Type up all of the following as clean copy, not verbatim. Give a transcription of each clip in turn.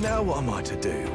Now what am I to do?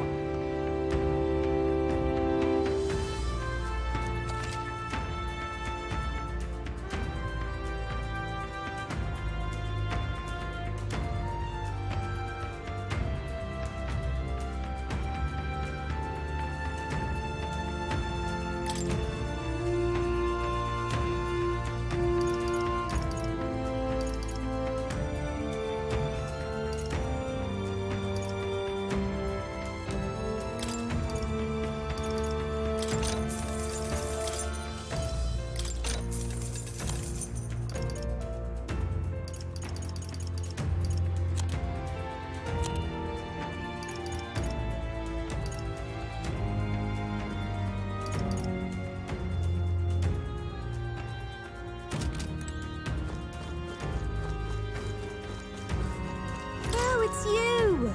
It's you!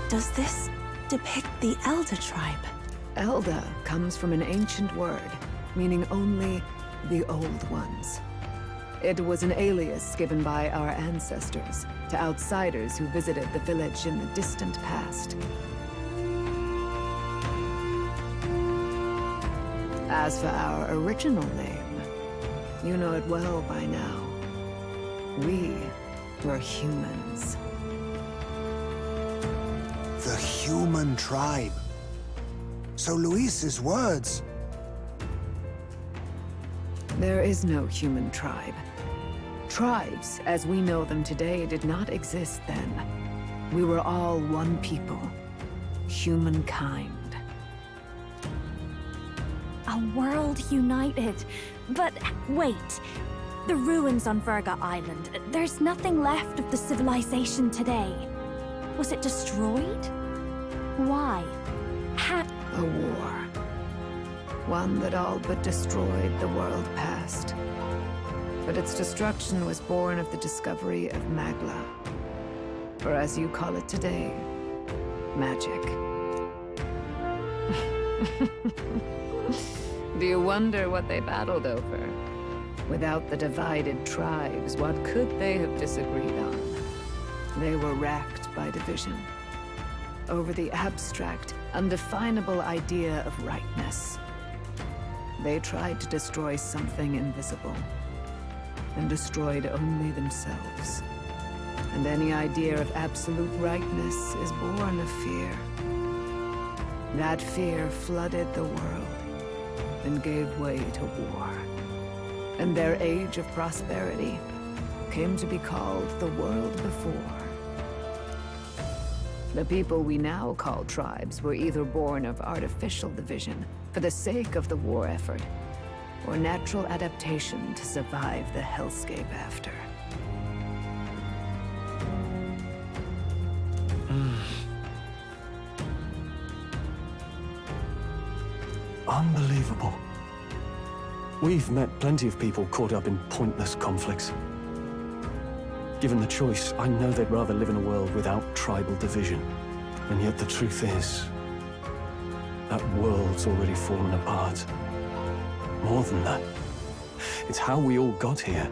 Does this depict the Elder tribe? Elder comes from an ancient word, meaning only the Old Ones. It was an alias given by our ancestors to outsiders who visited the village in the distant past. As for our original name, you know it well by now. We were humans. The human tribe. So Luis's words. There is no human tribe. Tribes, as we know them today, did not exist then. We were all one people. Humankind. A world united. But wait. The ruins on Virga Island. There's nothing left of the civilization today. Was it destroyed? Why? A war. One that all but destroyed the world past. But its destruction was born of the discovery of Magla. Or as you call it today, magic. Do you wonder what they battled over? Without the divided tribes, what could they have disagreed on? They were racked by division. Over the abstract, undefinable idea of rightness. They tried to destroy something invisible, and destroyed only themselves. And any idea of absolute rightness is born of fear. That fear flooded the world, and gave way to war. And their age of prosperity came to be called the world before. The people we now call tribes were either born of artificial division for the sake of the war effort, or natural adaptation to survive the hellscape after. Unbelievable. We've met plenty of people caught up in pointless conflicts. Given the choice, I know they'd rather live in a world without tribal division. And yet the truth is, that world's already fallen apart. More than that, it's how we all got here.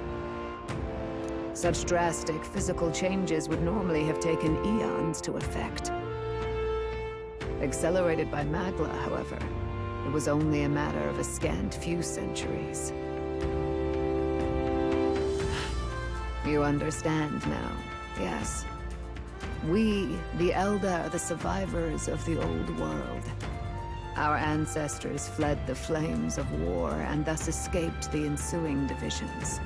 Such drastic physical changes would normally have taken eons to effect. Accelerated by Magla, however, it was only a matter of a scant few centuries. You understand now, yes? We, the Elder, are the survivors of the old world. Our ancestors fled the flames of war and thus escaped the ensuing divisions.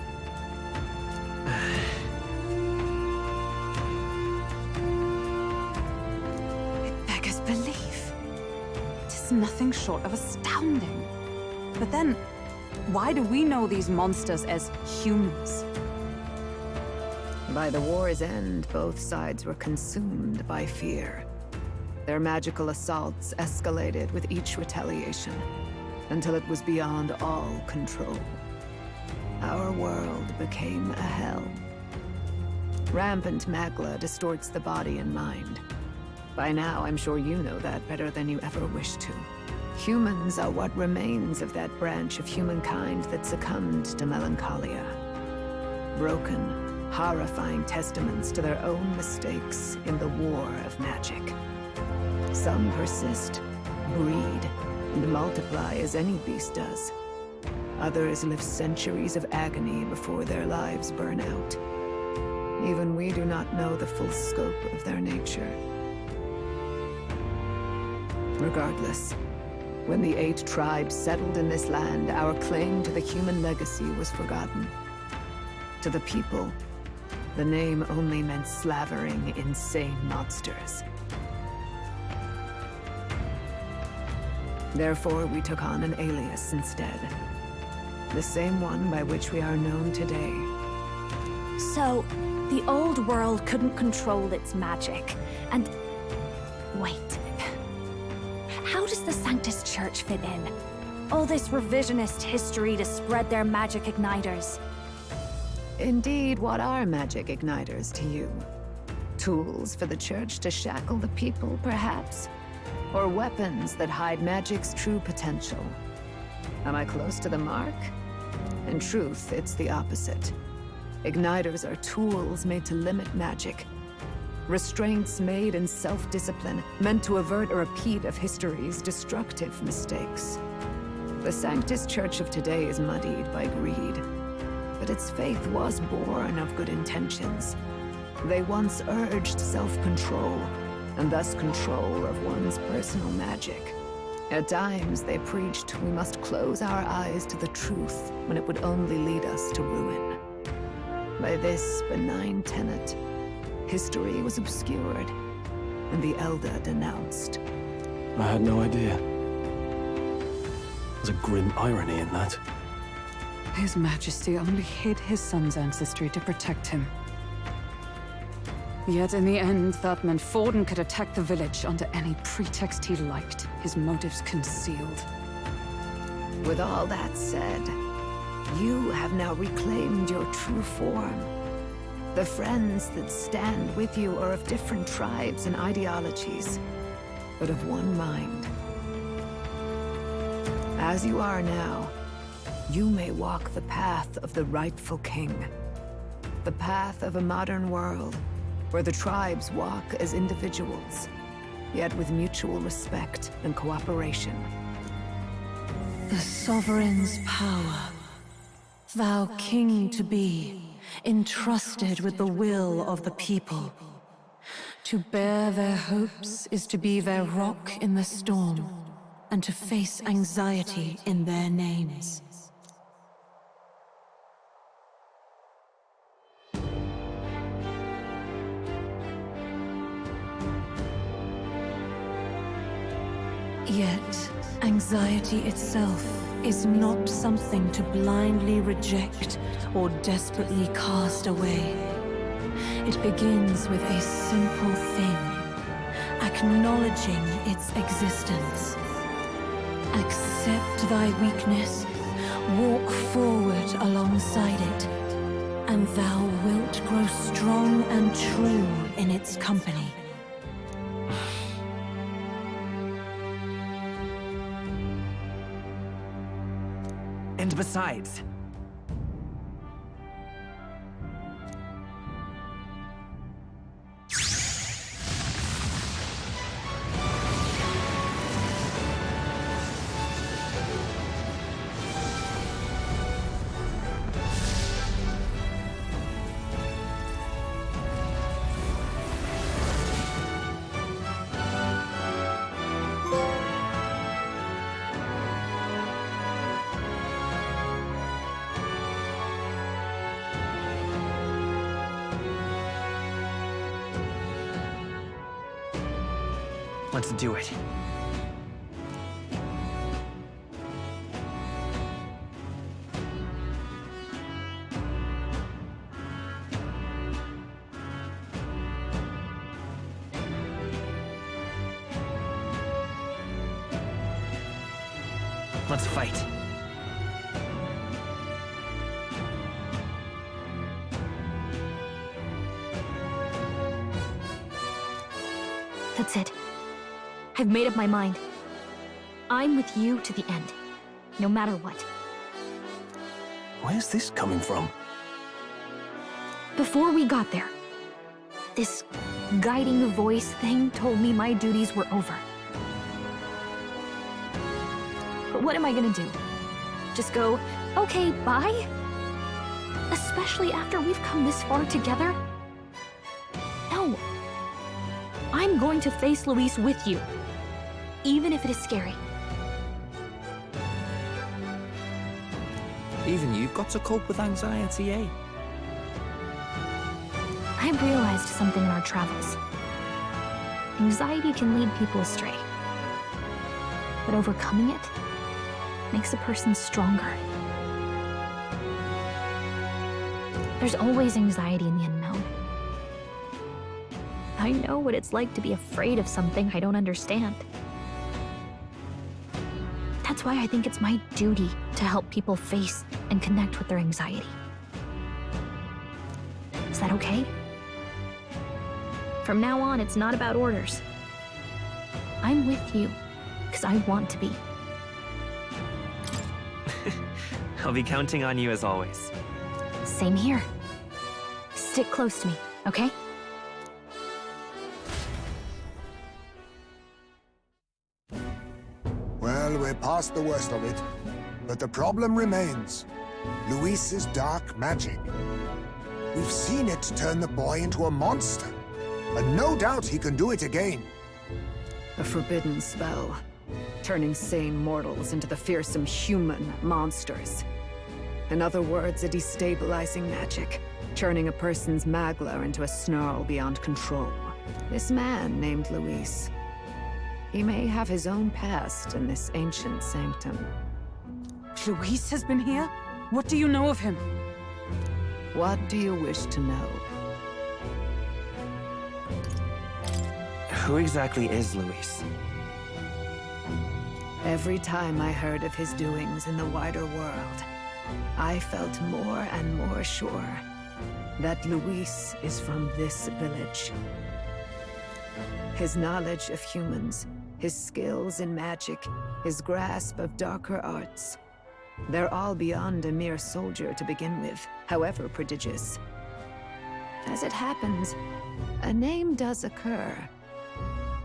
It beggars belief. It is nothing short of astounding. But then, why do we know these monsters as humans? By the war's end, both sides were consumed by fear. Their magical assaults escalated with each retaliation, until it was beyond all control. Our world became a hell. Rampant magla distorts the body and mind. By now, I'm sure you know that better than you ever wished to. Humans are what remains of that branch of humankind that succumbed to melancholia. Broken, horrifying testaments to their own mistakes in the war of magic. Some persist, breed, and multiply as any beast does. Others live centuries of agony before their lives burn out. Even we do not know the full scope of their nature. Regardless, when the 8 tribes settled in this land, our claim to the human legacy was forgotten. To the people, the name only meant slavering, insane monsters. Therefore, we took on an alias instead. The same one by which we are known today. So, the old world couldn't control its magic, and... Wait. How does the Sanctus Church fit in? All this revisionist history to spread their magic igniters. Indeed, what are magic igniters to you? Tools for the Church to shackle the people, perhaps? Or weapons that hide magic's true potential? Am I close to the mark? In truth, it's the opposite. Igniters are tools made to limit magic. Restraints made in self-discipline, meant to avert a repeat of history's destructive mistakes. The Sanctus Church of today is muddied by greed, but its faith was born of good intentions. They once urged self-control, and thus control of one's personal magic. At times, they preached we must close our eyes to the truth when it would only lead us to ruin. By this benign tenet, history was obscured, and the Elder denounced. I had no idea. There's a grim irony in that. His Majesty only hid his son's ancestry to protect him. Yet in the end, that meant Forden could attack the village under any pretext he liked, his motives concealed. With all that said, you have now reclaimed your true form. The friends that stand with you are of different tribes and ideologies, but of one mind. As you are now, you may walk the path of the rightful king. The path of a modern world, where the tribes walk as individuals, yet with mutual respect and cooperation. The sovereign's power, thou king to be, entrusted with the will of the people. To bear their hopes is to be their rock in the storm, and to face anxiety in their names. Yet, anxiety itself is not something to blindly reject or desperately cast away. It begins with a simple thing, acknowledging its existence. Accept thy weakness, walk forward alongside it, and thou wilt grow strong and true in its company. And besides, let's do it. Let's fight. That's it. I've made up my mind. I'm with you to the end, no matter what. Where's this coming from? Before we got there, this guiding voice thing told me my duties were over. But what am I gonna do? Just go, okay, bye? Especially after we've come this far together? No. I'm going to face Luis with you, even if it is scary. Even you've got to cope with anxiety, eh? I've realized something in our travels. Anxiety can lead people astray. But overcoming it makes a person stronger. There's always anxiety in the unknown. I know what it's like to be afraid of something I don't understand. That's why I think it's my duty to help people face and connect with their anxiety. Is that okay? From now on, it's not about orders. I'm with you, because I want to be. I'll be counting on you as always. Same here. Stick close to me, okay? Well, we're past the worst of it. But the problem remains. Luis's dark magic. We've seen it turn the boy into a monster. And no doubt he can do it again. A forbidden spell, turning sane mortals into the fearsome human monsters. In other words, a destabilizing magic, turning a person's magla into a snarl beyond control. This man named Luis. He may have his own past in this ancient sanctum. Luis has been here? What do you know of him? What do you wish to know? Who exactly is Luis? Every time I heard of his doings in the wider world, I felt more and more sure that Luis is from this village. His knowledge of humans, his skills in magic, his grasp of darker arts, they're all beyond a mere soldier to begin with, however prodigious. As it happens, a name does occur.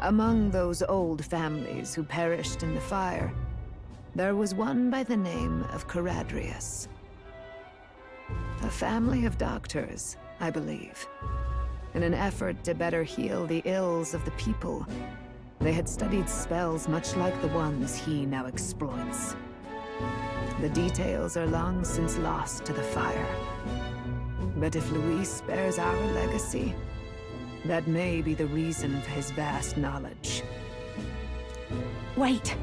Among those old families who perished in the fire, there was one by the name of Caradrius. A family of doctors, I believe. In an effort to better heal the ills of the people, they had studied spells much like the ones he now exploits. The details are long since lost to the fire. But if Luis bears our legacy, that may be the reason for his vast knowledge. Wait.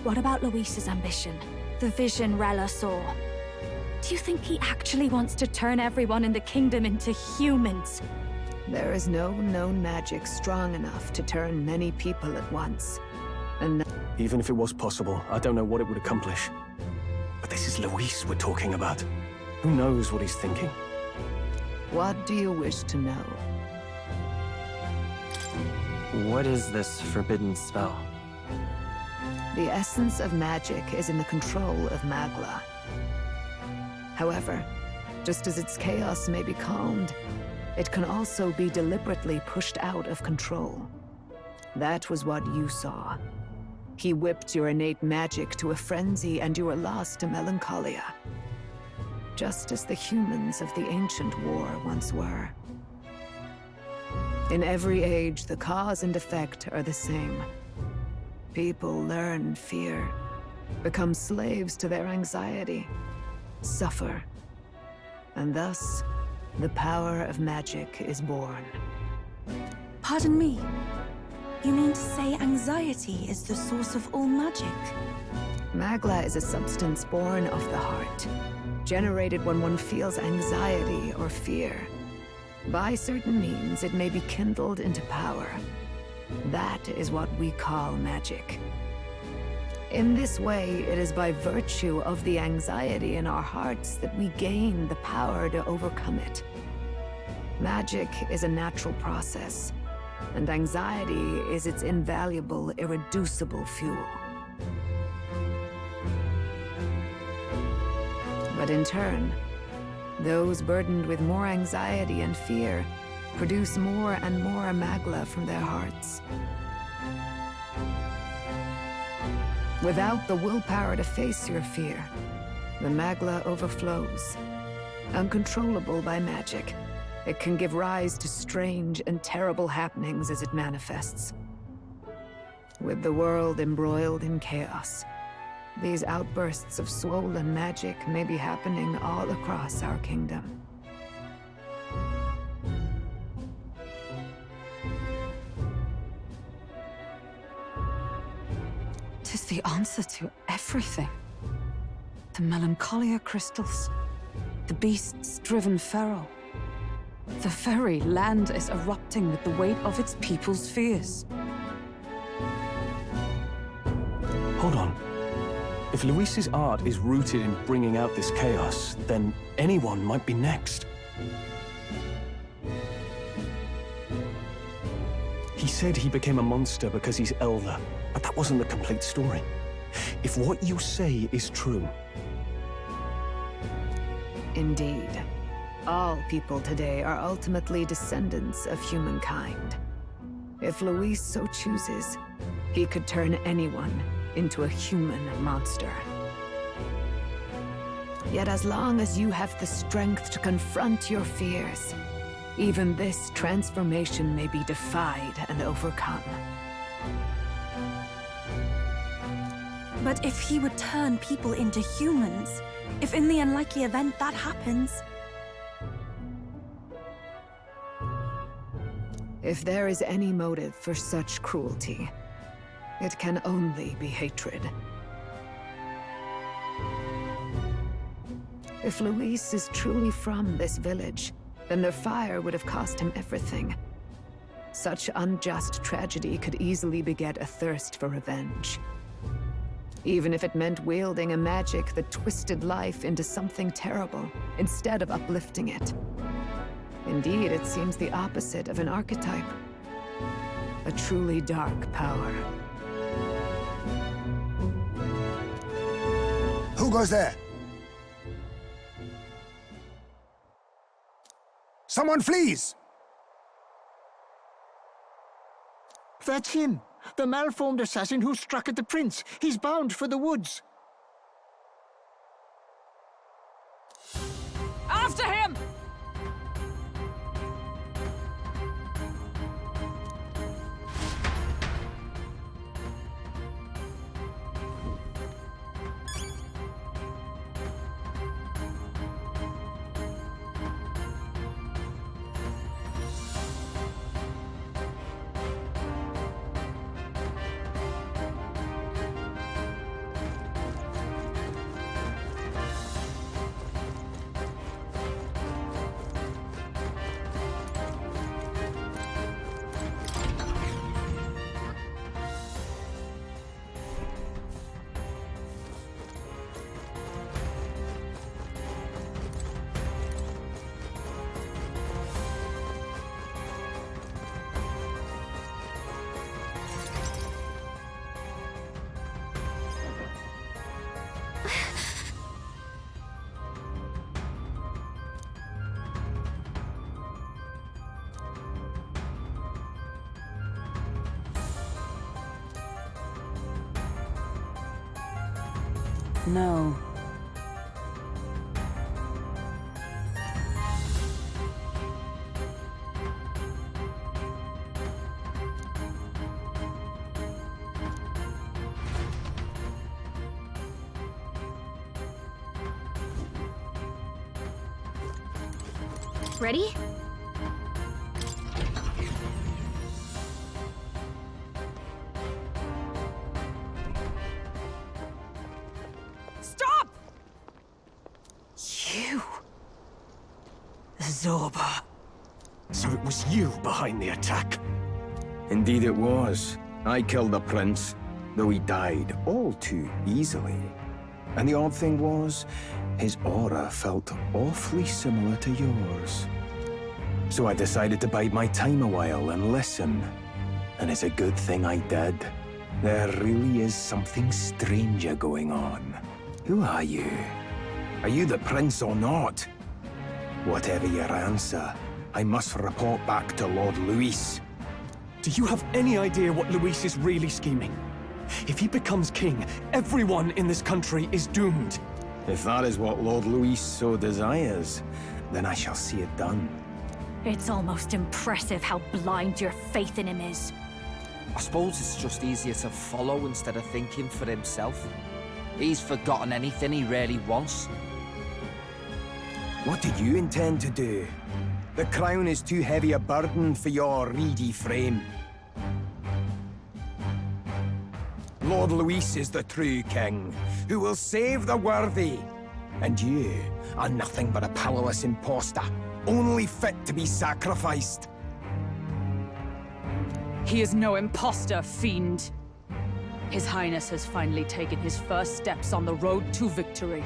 What about Luis's ambition? The vision Rella saw? Do you think he actually wants to turn everyone in the kingdom into humans? There is no known magic strong enough to turn many people at once. And Even if it was possible, I don't know what it would accomplish. But this is Luis we're talking about. Who knows what he's thinking? what do you wish to know? What is this forbidden spell? The essence of magic is in the control of Magla. However, just as its chaos may be calmed, it can also be deliberately pushed out of control. That was what you saw. He whipped your innate magic to a frenzy and you were lost to melancholia. Just as the humans of the ancient war once were. In every age, the cause and effect are the same. People learn fear, become slaves to their anxiety, suffer, and thus, the power of magic is born. Pardon me. You mean to say anxiety is the source of all magic? Magla is a substance born of the heart, generated when one feels anxiety or fear. By certain means, it may be kindled into power. That is what we call magic. In this way, it is by virtue of the anxiety in our hearts that we gain the power to overcome it. Magic is a natural process, and anxiety is its invaluable, irreducible fuel. But in turn, those burdened with more anxiety and fear produce more and more magla from their hearts. Without the willpower to face your fear, the magla overflows. Uncontrollable by magic, it can give rise to strange and terrible happenings as it manifests. With the world embroiled in chaos, these outbursts of swollen magic may be happening all across our kingdom. Tis the answer to everything. The melancholia crystals, the beasts driven feral. The very land is erupting with the weight of its people's fears. Hold on. If Luis's art is rooted in bringing out this chaos, then anyone might be next. He said he became a monster because he's elder, but that wasn't the complete story. If what you say is true... Indeed. All people today are ultimately descendants of humankind. If Luis so chooses, he could turn anyone into a human monster. Yet as long as you have the strength to confront your fears, even this transformation may be defied and overcome. But if he would turn people into humans, if in the unlikely event that happens... If there is any motive for such cruelty, it can only be hatred. If Luis is truly from this village, then their fire would have cost him everything. Such unjust tragedy could easily beget a thirst for revenge. Even if it meant wielding a magic that twisted life into something terrible, instead of uplifting it. Indeed, it seems the opposite of an archetype. A truly dark power. Who goes there? Someone flees! That's him! The malformed assassin who struck at the prince! He's bound for the woods! After him! No. Ready? Stop! You... Zorba. So it was you behind the attack? Indeed it was. I killed the prince. though he died all too easily. And the odd thing was, his aura felt awfully similar to yours. So I decided to bide my time a while and listen. And it's a good thing I did. There really is something stranger going on. Who are you? Are you the prince or not? Whatever your answer, I must report back to Lord Luis. Do you have any idea what Luis is really scheming? If he becomes king, everyone in this country is doomed. If that is what Lord Luis so desires, then I shall see it done. It's almost impressive how blind your faith in him is. I suppose it's just easier to follow instead of thinking for himself. He's forgotten anything he really wants. What do you intend to do? The crown is too heavy a burden for your reedy frame. Lord Luis is the true king, who will save the worthy. And you are nothing but a powerless imposter, only fit to be sacrificed. He is no imposter, fiend. His Highness has finally taken his first steps on the road to victory.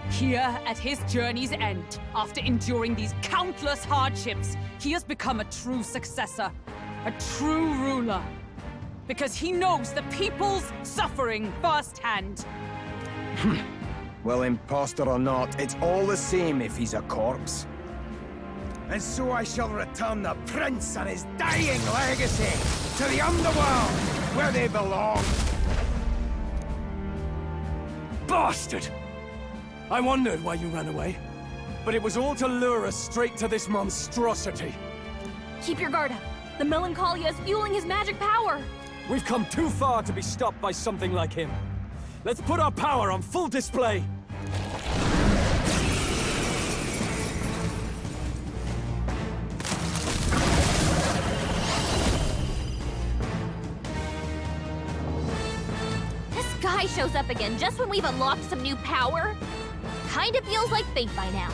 Here, at his journey's end, after enduring these countless hardships, he has become a true successor, a true ruler. Because he knows the people's suffering firsthand. Well, imposter or not, it's all the same if he's a corpse. And so I shall return the prince and his dying legacy to the underworld, where they belong. Bastard! I wondered why you ran away, but it was all to lure us straight to this monstrosity. Keep your guard up. The Melancholia is fueling his magic power. We've come too far to be stopped by something like him. Let's put our power on full display. This guy shows up again just when we've unlocked some new power. Kinda feels like fate by now.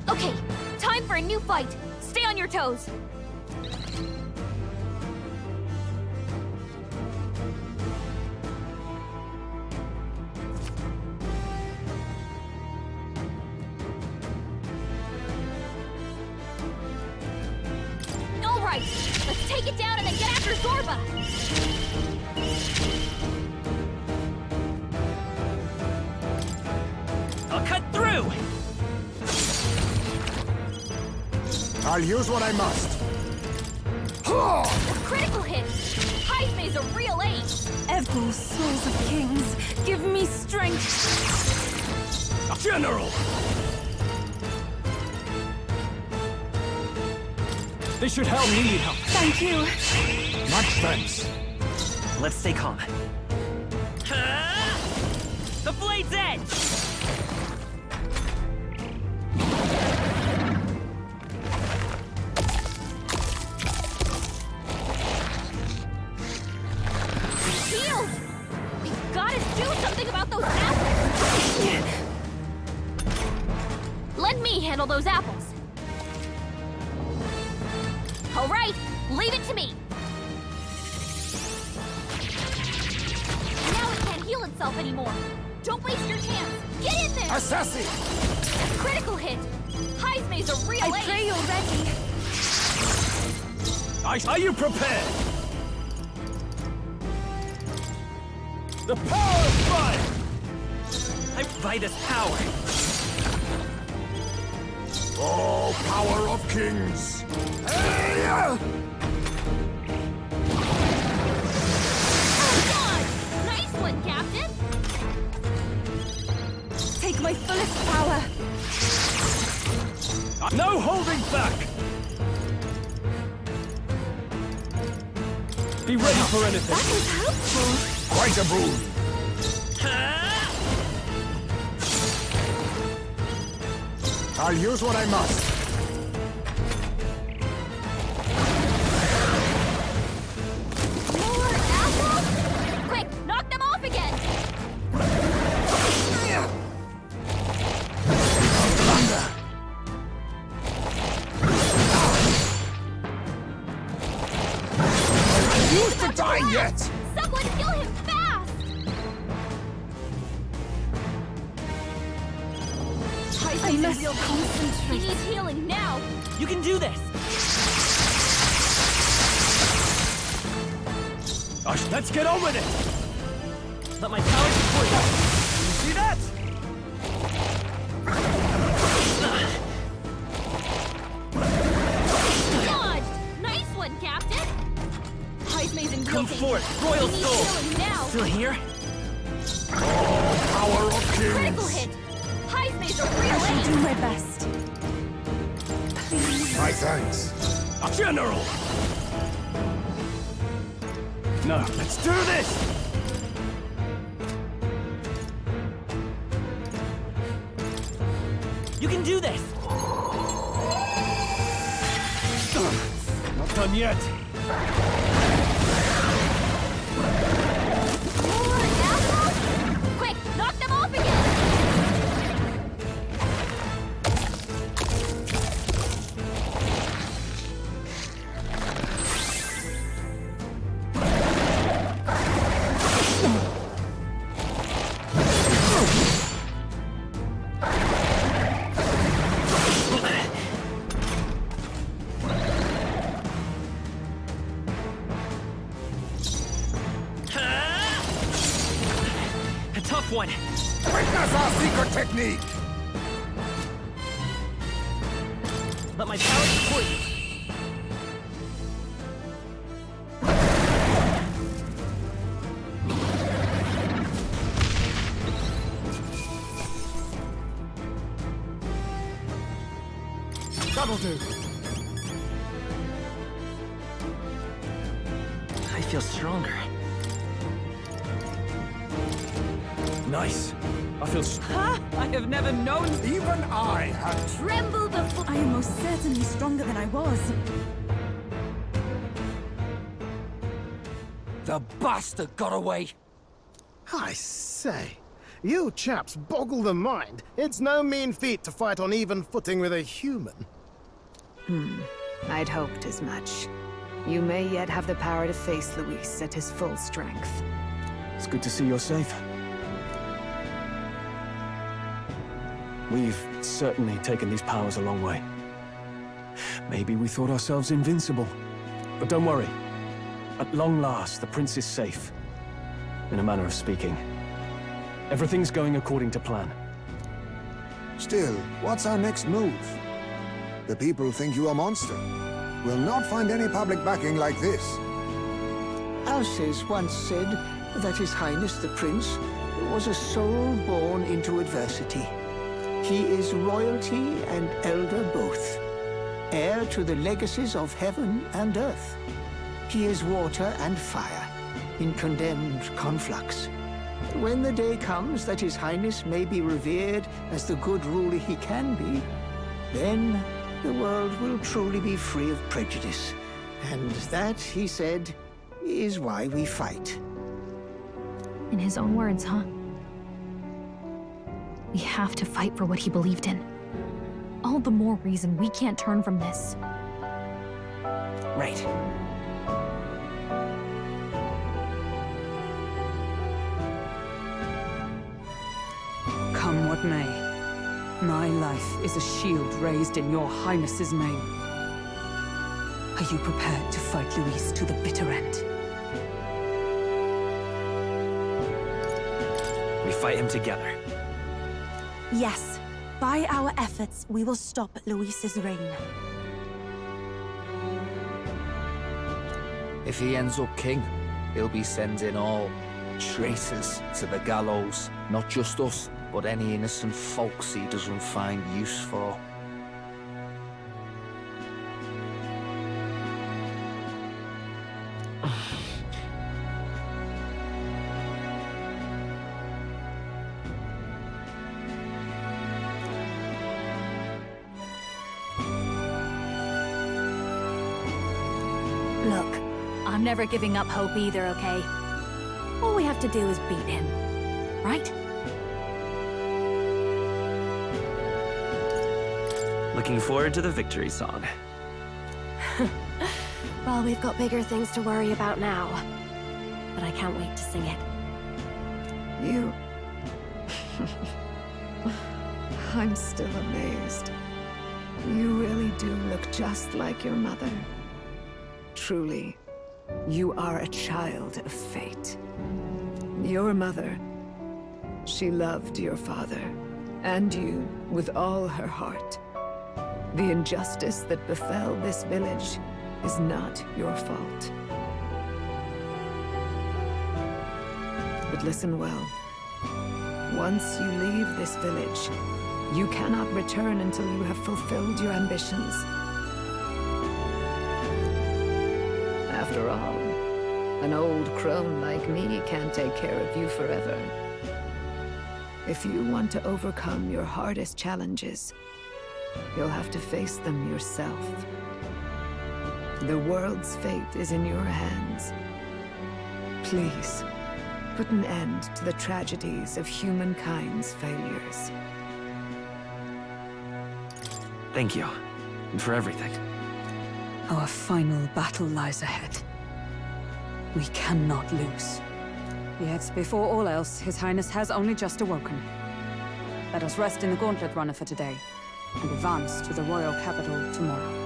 Okay, time for a new fight. Stay on your toes. All right, let's take it down and then get after Zorba. I'll cut through! I'll use what I must. A critical hit! Hype's a real ace! Ever souls of kings, give me strength. General! They should help me need help. Thank you. Much thanks. Let's stay calm. The blade's edge! Shield! We gotta do something about those apples! Let me handle those apples. All right, leave it to me. Now it can't heal itself anymore. Don't waste your chance. Get in there! Assassin! Critical hit! Hype's a real I ace! pray you're ready. Are you prepared? The power of fire! I buy this power! Oh, power of kings! Nice one, Captain! Take my fullest power. No holding back! Be ready for anything. That was helpful. Quite a boon. I'll use what I must. More apples? Quick, knock them off again! must concentrate. He needs healing now. You can do this! Gosh, let's get on with it! Let my power support you! You see that? Dodged! Nice one, Captain! Heismay's in Come danger. forth, Royal He needs Soul! healing now. Still here? Power of Critical kings! hit! Heismay's a real I'll do ace! my best. My thanks. General! No, let's do this! You can do this! Not done yet. More assholes! Quick, knock them off again! A tough one! Witness our secret technique! Let my power support you! That'll do. I feel stronger. Nice. I feel I have never known. Even I had Tremble before... I am most certainly stronger than I was. The bastard got away. I say, you chaps boggle the mind. It's no mean feat to fight on even footing with a human. I'd hoped as much. You may yet have the power to face Luis at his full strength. It's good to see you're safe. We've certainly taken these powers a long way. Maybe we thought ourselves invincible. But don't worry. At long last, the prince is safe. In a manner of speaking. Everything's going according to plan. Still, what's our next move? The people think you a monster. We'll not find any public backing like this. Alces once said that His Highness the Prince was a soul born into adversity. He is royalty and elder both, heir to the legacies of heaven and earth. He is water and fire, in condemned conflux. When the day comes that His Highness may be revered as the good ruler he can be, then the world will truly be free of prejudice. And that, he said, is why we fight. In his own words, huh? We have to fight for what he believed in. All the more reason we can't turn from this. Right. Come what may, my life is a shield raised in your highness's name. Are you prepared to fight Luis to the bitter end? We fight him together. Yes. By our efforts, we will stop Luis's reign. If he ends up king, he'll be sending all traitors to the gallows. Not just us, but any innocent folks he doesn't find use for. Look, I'm never giving up hope either, okay? All we have to do is beat him, right? Looking forward to the victory song. Well, we've got bigger things to worry about now. But I can't wait to sing it. You... I'm still amazed. You really do look just like your mother. Truly, you are a child of fate. Your mother, she loved your father, and you with all her heart. The injustice that befell this village is not your fault. But listen well. Once you leave this village, you cannot return until you have fulfilled your ambitions. After all, an old crone like me can't take care of you forever. If you want to overcome your hardest challenges, you'll have to face them yourself. The world's fate is in your hands. Please, put an end to the tragedies of humankind's failures. Thank you. And for everything. Our final battle lies ahead. We cannot lose. Yet, before all else, His Highness has only just awoken. Let us rest in the gauntlet runner for today, and advance to the royal capital tomorrow.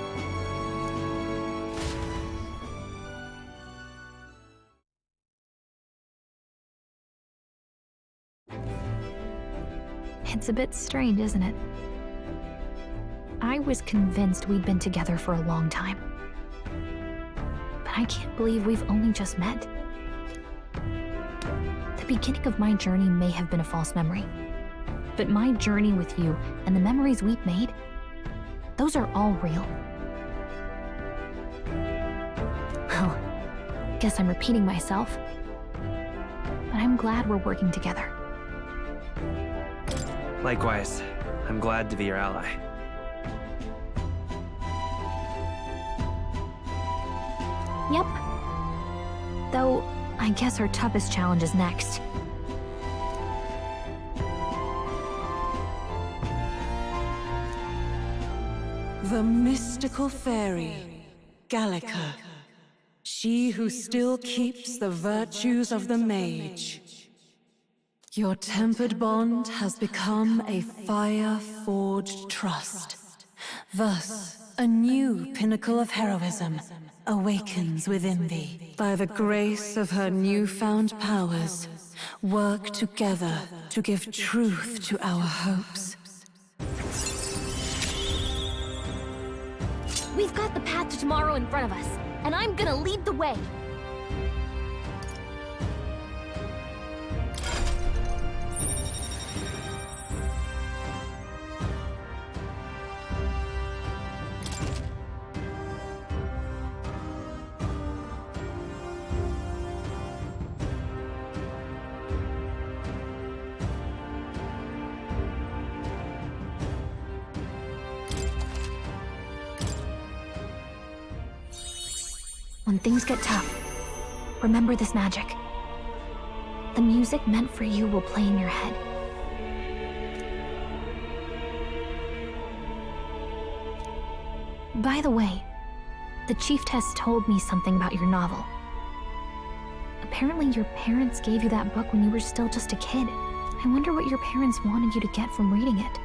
It's a bit strange, isn't it? I was convinced we'd been together for a long time. But I can't believe we've only just met. The beginning of my journey may have been a false memory. But my journey with you and the memories we've made, those are all real. Well, guess I'm repeating myself. But I'm glad we're working together. Likewise, I'm glad to be your ally. Yep. Though, I guess our toughest challenge is next. The mystical fairy, Gallica. She who still keeps the virtues of the mage. Your tempered bond has become a fire-forged trust. Thus, a new pinnacle of heroism awakens within thee. By the grace of her newfound powers, work together to give truth to our hopes. We've got the path to tomorrow in front of us, and I'm gonna lead the way. When things get tough, remember this magic. The music meant for you will play in your head. By the way, the Chieftess told me something about your novel. Apparently your parents gave you that book when you were still just a kid. I wonder what your parents wanted you to get from reading it.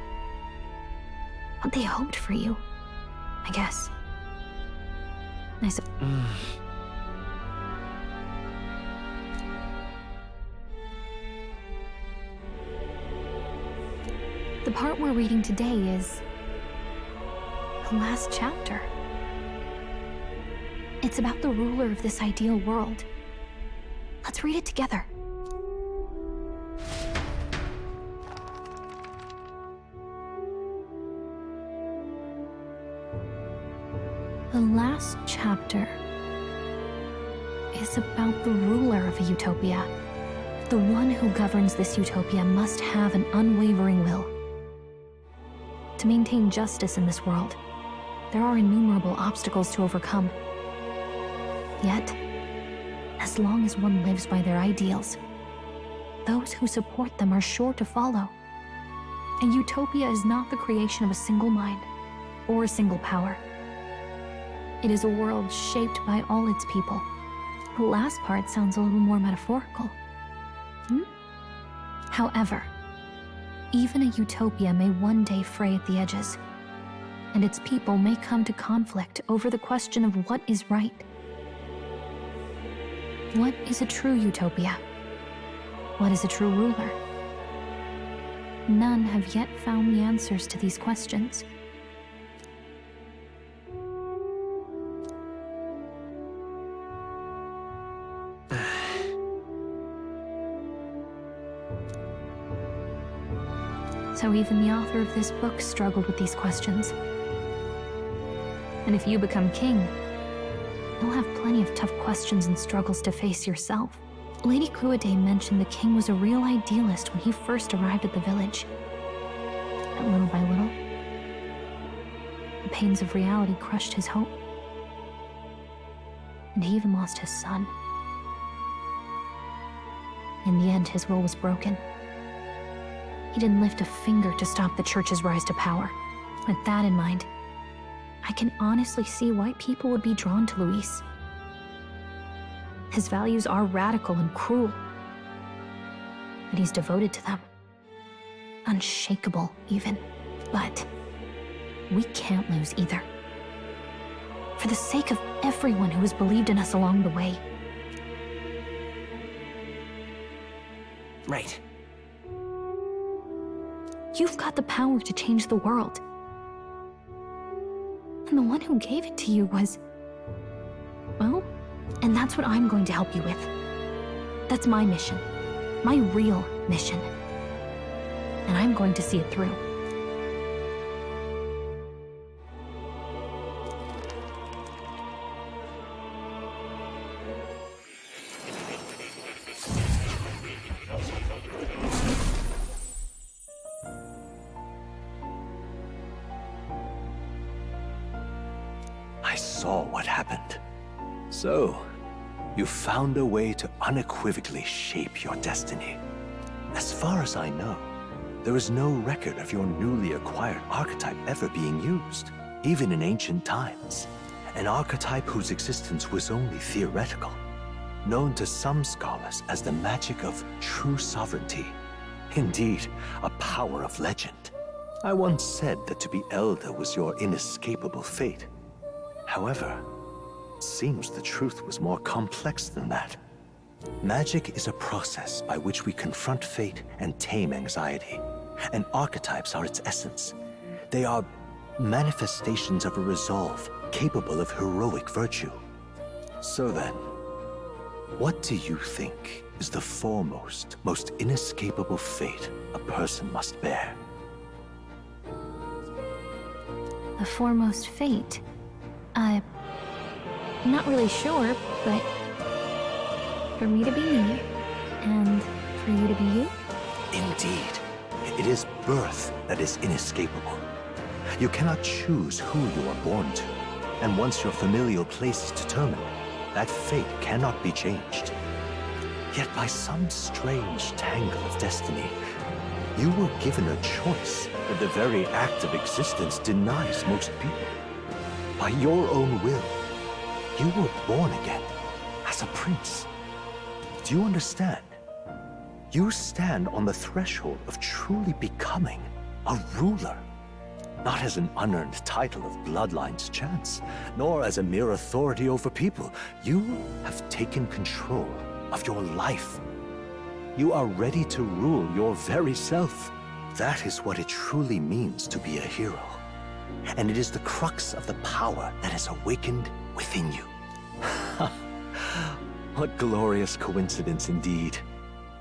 What they hoped for you, I guess. The part we're reading today is the last chapter. It's about the ruler of this ideal world. Let's read it together. The last chapter is about the ruler of a utopia. The one who governs this utopia must have an unwavering will. To maintain justice in this world, there are innumerable obstacles to overcome. Yet, as long as one lives by their ideals, those who support them are sure to follow. A utopia is not the creation of a single mind or a single power. It is a world shaped by all its people. The last part sounds a little more metaphorical. However, even a utopia may one day fray at the edges, and its people may come to conflict over the question of what is right. What is a true utopia? What is a true ruler? None have yet found the answers to these questions. So even the author of this book struggled with these questions. And if you become king, you'll have plenty of tough questions and struggles to face yourself. Lady Kuade mentioned the king was a real idealist when he first arrived at the village. But little by little, the pains of reality crushed his hope. And he even lost his son. In the end, his will was broken. He didn't lift a finger to stop the church's rise to power. With that in mind, I can honestly see why people would be drawn to Luis. His values are radical and cruel, but he's devoted to them. Unshakable, even. But we can't lose either. For the sake of everyone who has believed in us along the way. Right. You've got the power to change the world. And the one who gave it to you was... well, and that's what I'm going to help you with. That's my mission. My real mission. And I'm going to see it through. I saw what happened. So, you found a way to unequivocally shape your destiny. As far as I know, there is no record of your newly acquired archetype ever being used, even in ancient times. An archetype whose existence was only theoretical, known to some scholars as the magic of true sovereignty. Indeed, a power of legend. I once said that to be Elder was your inescapable fate. However, it seems the truth was more complex than that. Magic is a process by which we confront fate and tame anxiety, and archetypes are its essence. They are manifestations of a resolve capable of heroic virtue. So then, what do you think is the foremost, most inescapable fate a person must bear? The foremost fate? I'm not really sure, but for me to be me, and for you to be you? Indeed. It is birth that is inescapable. You cannot choose who you are born to, and once your familial place is determined, that fate cannot be changed. Yet by some strange tangle of destiny, you were given a choice that the very act of existence denies most people. By your own will, you were born again, as a prince. Do you understand? You stand on the threshold of truly becoming a ruler. Not as an unearned title of bloodline's chance, nor as a mere authority over people. You have taken control of your life. You are ready to rule your very self. That is what it truly means to be a hero. And it is the crux of the power that is awakened within you. What glorious coincidence indeed,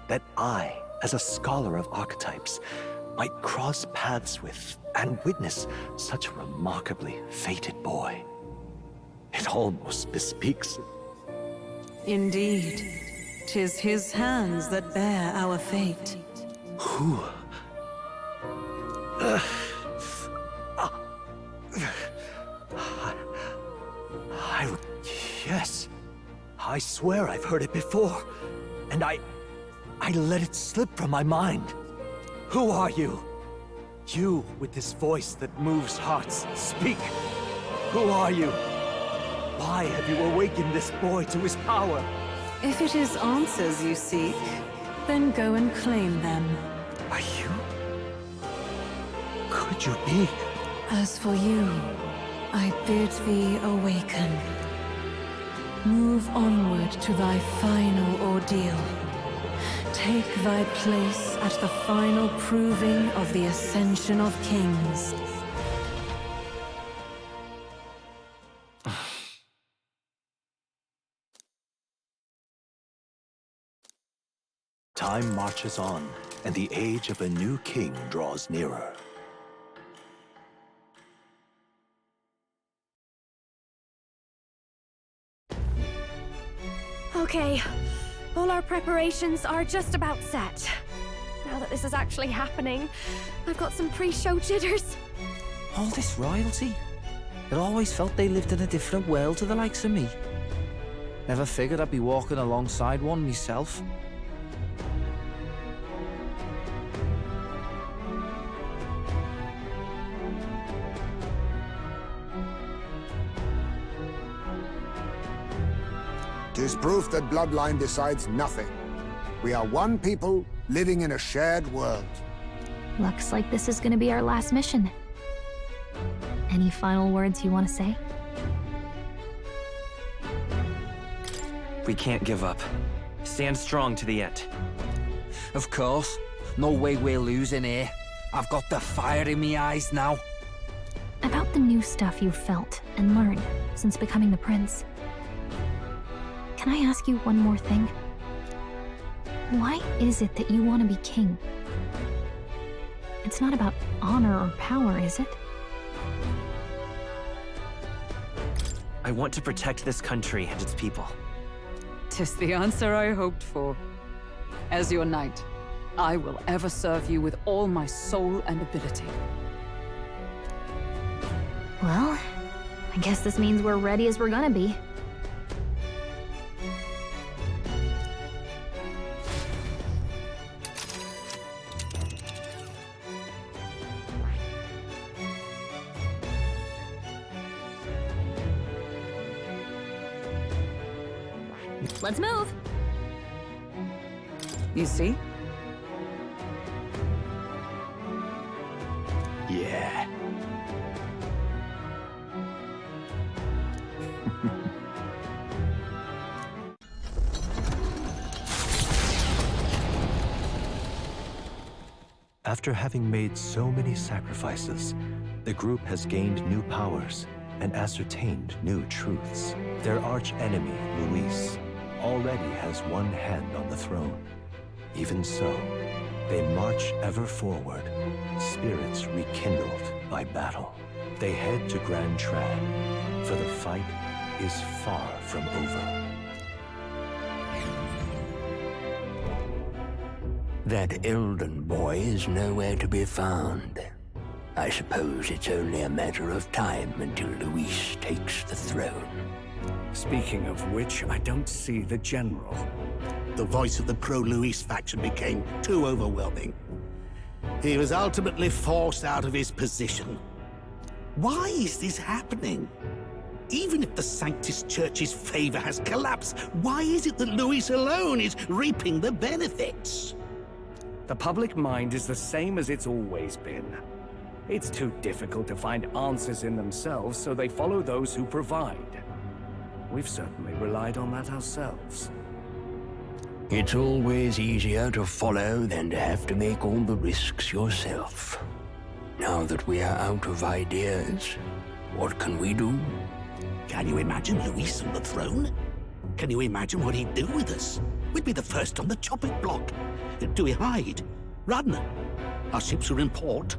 that I, as a scholar of archetypes, might cross paths with and witness such a remarkably fated boy. It almost bespeaks it. Indeed, 'tis his hands that bear our fate. Who? Yes. I swear I've heard it before. And I let it slip from my mind. Who are you? You with this voice that moves hearts. Speak. Who are you? Why have you awakened this boy to his power? If it is answers you seek, then go and claim them. Are you could you be? As for you, I bid thee awaken. Move onward to thy final ordeal. Take thy place at the final proving of the Ascension of Kings. Time marches on, and the age of a new king draws nearer. Okay, all our preparations are just about set. Now that this is actually happening, I've got some pre-show jitters. All this royalty? It always felt they lived in a different world to the likes of me. Never figured I'd be walking alongside one myself. Tis proof that bloodline decides nothing. We are one people living in a shared world. Looks like this is gonna be our last mission. Any final words you want to say? We can't give up. Stand strong to the end. Of course. No way we're losing here. I've got the fire in my eyes now. About the new stuff you've felt and learned since becoming the prince. Can I ask you one more thing? Why is it that you want to be king? It's not about honor or power, is it? I want to protect this country and its people. 'Tis the answer I hoped for. As your knight, I will ever serve you with all my soul and ability. Well, I guess this means we're ready as we're gonna be. Let's move! You see? Yeah. After having made so many sacrifices, the group has gained new powers and ascertained new truths. Their arch-enemy, Luis, already has one hand on the throne. Even so, they march ever forward, spirits rekindled by battle. They head to Grand Trad, for the fight is far from over. That Elden boy is nowhere to be found. I suppose it's only a matter of time until Luis takes the throne. Speaking of which, I don't see the general. The voice of the pro-Luis faction became too overwhelming. He was ultimately forced out of his position. Why is this happening? Even if the Sanctus Church's favor has collapsed, why is it that Luis alone is reaping the benefits? The public mind is the same as it's always been. It's too difficult to find answers in themselves, so they follow those who provide. We've certainly relied on that ourselves. It's always easier to follow than to have to make all the risks yourself. Now that we are out of ideas, what can we do? Can you imagine Luis on the throne? Can you imagine what he'd do with us? We'd be the first on the chopping block. Do we hide? Run? Our ships are in port.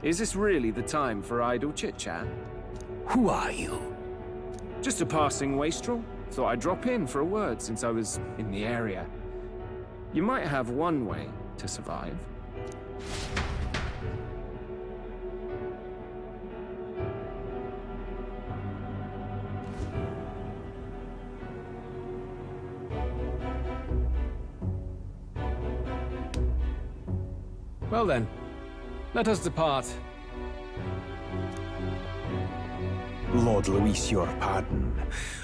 Is this really the time for idle chit-chat? Who are you? Just a passing wastrel. Thought I'd drop in for a word since I was in the area. You might have one way to survive. Well then, let us depart. Lord Luis, your pardon.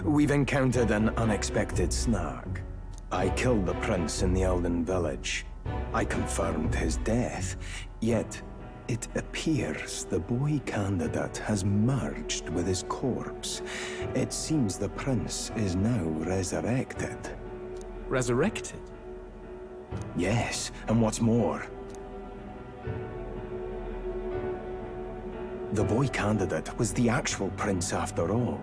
We've encountered an unexpected snag. I killed the prince in the Elden village. I confirmed his death, yet It appears the boy candidate has merged with his corpse. It seems the prince is now resurrected. Resurrected? Yes, and what's more, the boy candidate was the actual prince after all.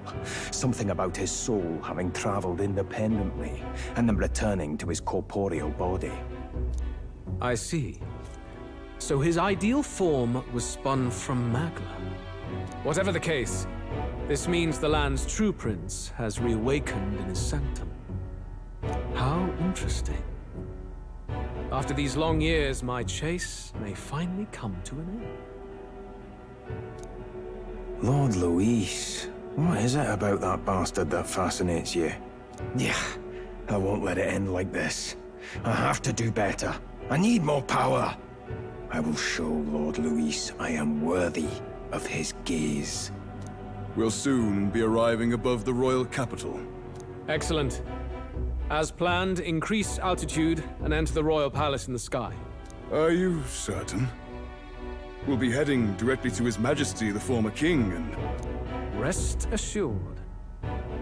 Something about his soul having traveled independently, and then returning to his corporeal body. I see. So his ideal form was spun from Magla. Whatever the case, this means the land's true prince has reawakened in his sanctum. How interesting. After these long years, my chase may finally come to an end. Lord Luis, what is it about that bastard that fascinates you? Yeah, I won't let it end like this. I have to do better. I need more power. I will show Lord Luis I am worthy of his gaze. We'll soon be arriving above the royal capital. Excellent. As planned, increase altitude and enter the royal palace in the sky. Are you certain? We'll be heading directly to His Majesty, the former king, and... Rest assured.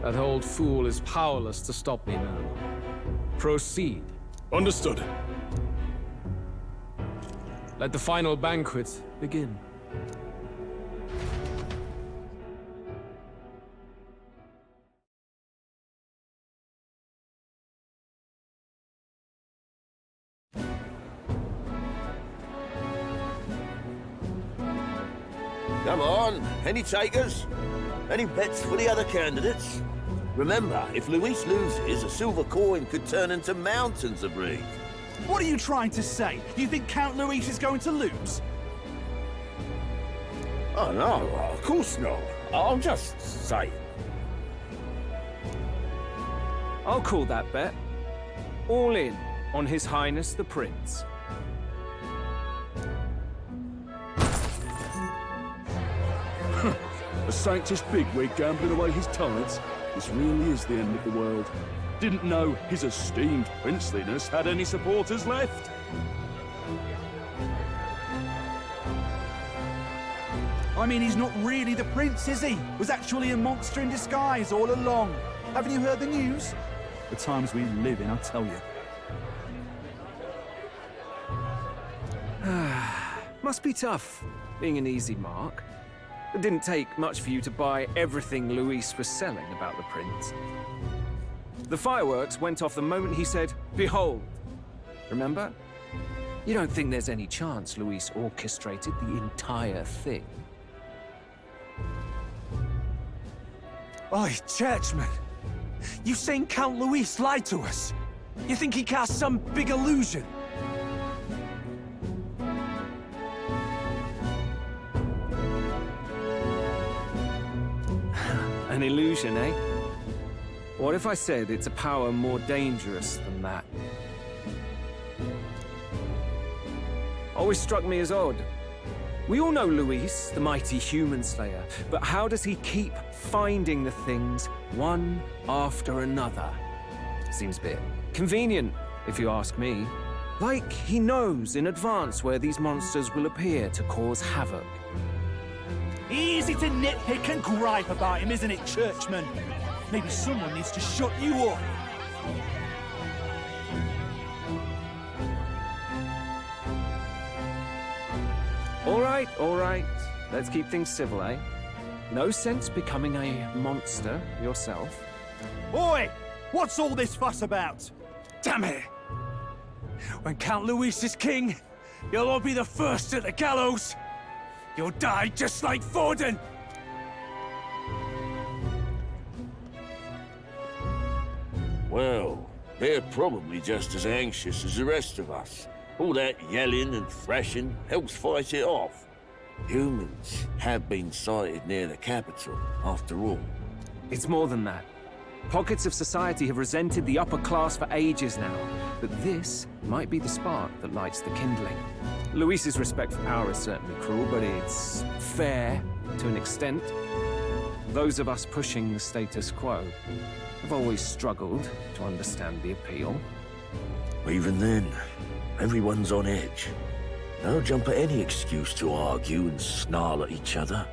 That old fool is powerless to stop me now. Proceed. Understood. Let the final banquet begin. Come on, any takers? Any bets for the other candidates? Remember, if Luis loses, a silver coin could turn into mountains of Reef. What are you trying to say? You think Count Luis is going to lose? Oh, no, of course not. I'm just saying. I'll call that bet. All in on His Highness the Prince. A sanctish bigwig gambling away his talents? This really is the end of the world. Didn't know his esteemed princeliness had any supporters left. I mean, he's not really the prince, is he? Was actually a monster in disguise all along. Haven't you heard the news? The times we live in, I tell you. Must be tough, being an easy mark. It didn't take much for you to buy everything Luis was selling about the prince. The fireworks went off the moment he said, "Behold." Remember? You don't think there's any chance Luis orchestrated the entire thing? Oi, churchman! You saying Count Luis lied to us? You think he cast some big illusion? An illusion, eh? What if I said it's a power more dangerous than that? Always struck me as odd. We all know Luis, the mighty human slayer, but how does he keep finding the things one after another? Seems a bit convenient, if you ask me. Like he knows in advance where these monsters will appear to cause havoc. Easy to nitpick and gripe about him, isn't it, churchman? Maybe someone needs to shut you up. All right. Let's keep things civil, eh? No sense becoming a monster yourself. Oi! What's all this fuss about? Damn it! When Count Luis is king, you'll all be the first at the gallows. You'll die just like Forden. Well, they're probably just as anxious as the rest of us. All that yelling and thrashing helps fight it off. Humans have been sighted near the capital, after all. It's more than that. Pockets of society have resented the upper class for ages now, but this might be the spark that lights the kindling. Luis's respect for power is certainly cruel, but it's fair to an extent. Those of us pushing the status quo have always struggled to understand the appeal. Even then, everyone's on edge. They'll jump at any excuse to argue and snarl at each other.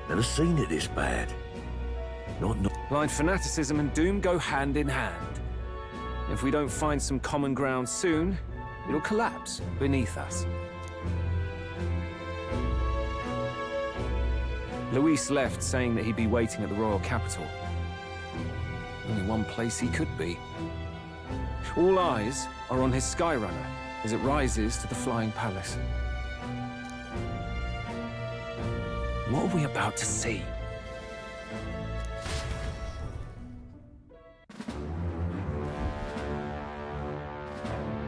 Never seen it this bad. Not Blind fanaticism and doom go hand in hand. If we don't find some common ground soon, it'll collapse beneath us. Luis left saying that he'd be waiting at the royal capital. Only one place he could be. All eyes are on his Skyrunner as it rises to the flying palace. What are we about to see?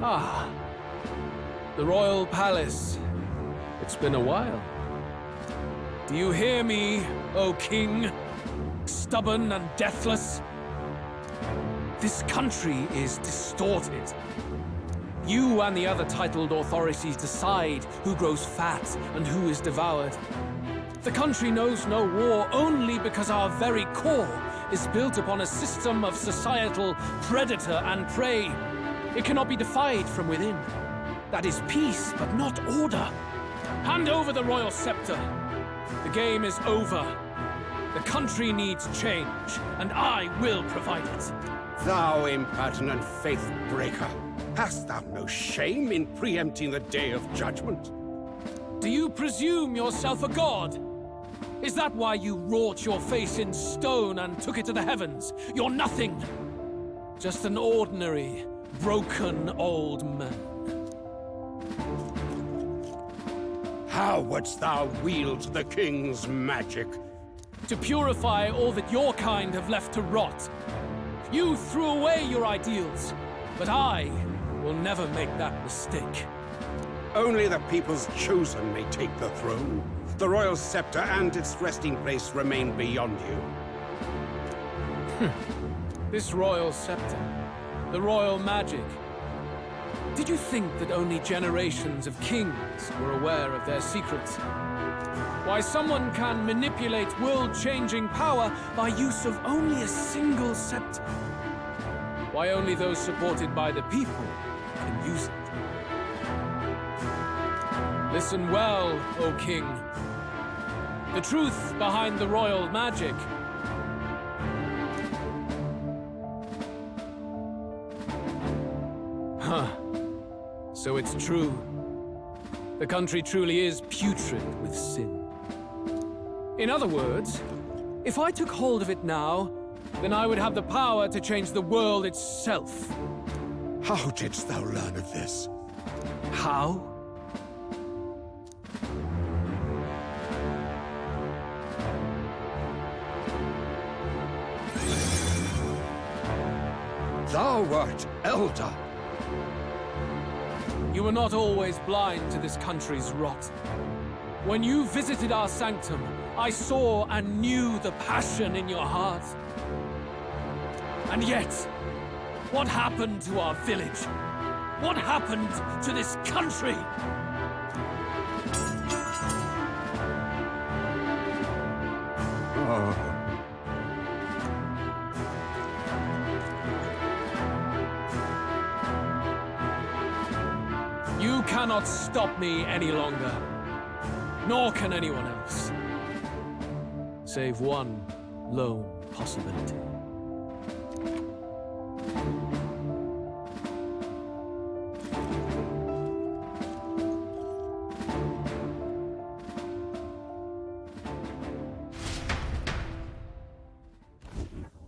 Ah, the royal palace. It's been a while. Do you hear me, O king? Stubborn and deathless? This country is distorted. You and the other titled authorities decide who grows fat and who is devoured. The country knows no war only because our very core is built upon a system of societal predator and prey. It cannot be defied from within. That is peace, but not order. Hand over the royal scepter. The game is over. The country needs change, and I will provide it. Thou impertinent faith breaker, hast thou no shame in preempting the day of judgment? Do you presume yourself a god? Is that why you wrought your face in stone and took it to the heavens? You're nothing. Just an ordinary, broken old man. How wouldst thou wield the king's magic? To purify all that your kind have left to rot. You threw away your ideals, but I will never make that mistake. Only the people's chosen may take the throne. The royal scepter and its resting place remain beyond you. This royal scepter, the royal magic. Did you think that only generations of kings were aware of their secrets? Why someone can manipulate world-changing power by use of only a single scepter? Why only those supported by the people can use it? Listen well, O king. The truth behind the royal magic. Huh. So it's true. The country truly is putrid with sin. In other words, if I took hold of it now, then I would have the power to change the world itself. How didst thou learn of this? How? Thou wert elder. You were not always blind to this country's rot. When you visited our sanctum, I saw and knew the passion in your heart. And yet, what happened to our village? What happened to this country? Oh. You cannot stop me any longer. Nor can anyone else. Save one lone possibility.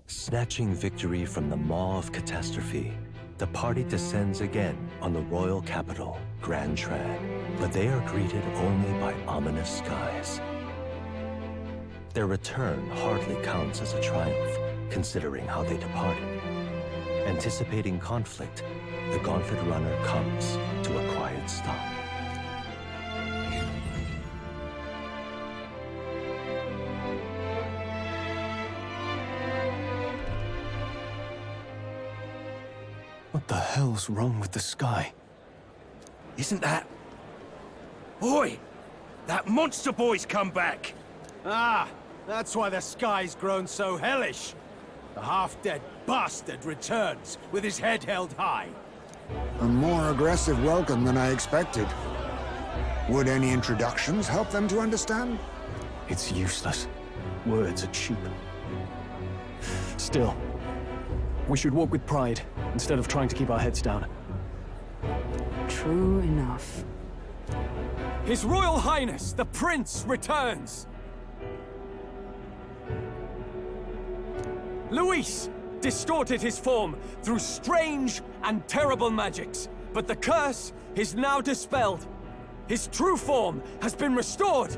Snatching victory from the maw of catastrophe, the party descends again on the royal capital, Grand Trad, but they are greeted only by ominous skies. Their return hardly counts as a triumph, considering how they departed. Anticipating conflict, the Gauntlet Runner comes to a quiet stop. What the hell's wrong with the sky? Isn't that... Oi! That monster boy's come back! Ah, that's why the sky's grown so hellish. The half-dead bastard returns with his head held high. A more aggressive welcome than I expected. Would any introductions help them to understand? It's useless. Words are cheap. Still, we should walk with pride instead of trying to keep our heads down. True enough. His Royal Highness, the Prince, returns! Luis distorted his form through strange and terrible magics, but the curse is now dispelled. His true form has been restored!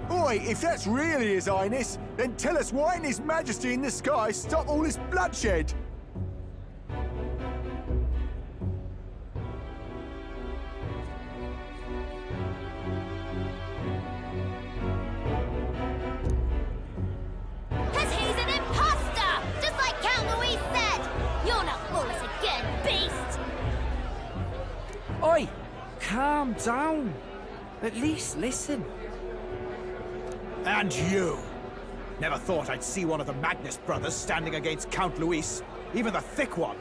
Oi, if that's really His Highness, then tell us why in His Majesty in the sky stop all this bloodshed? Cause he's an imposter! Just like Count Louis said! You'll not fool us again, beast! Oi! Calm down. At least listen. And you! Never thought I'd see one of the Magnus brothers standing against Count Luis, even the thick one.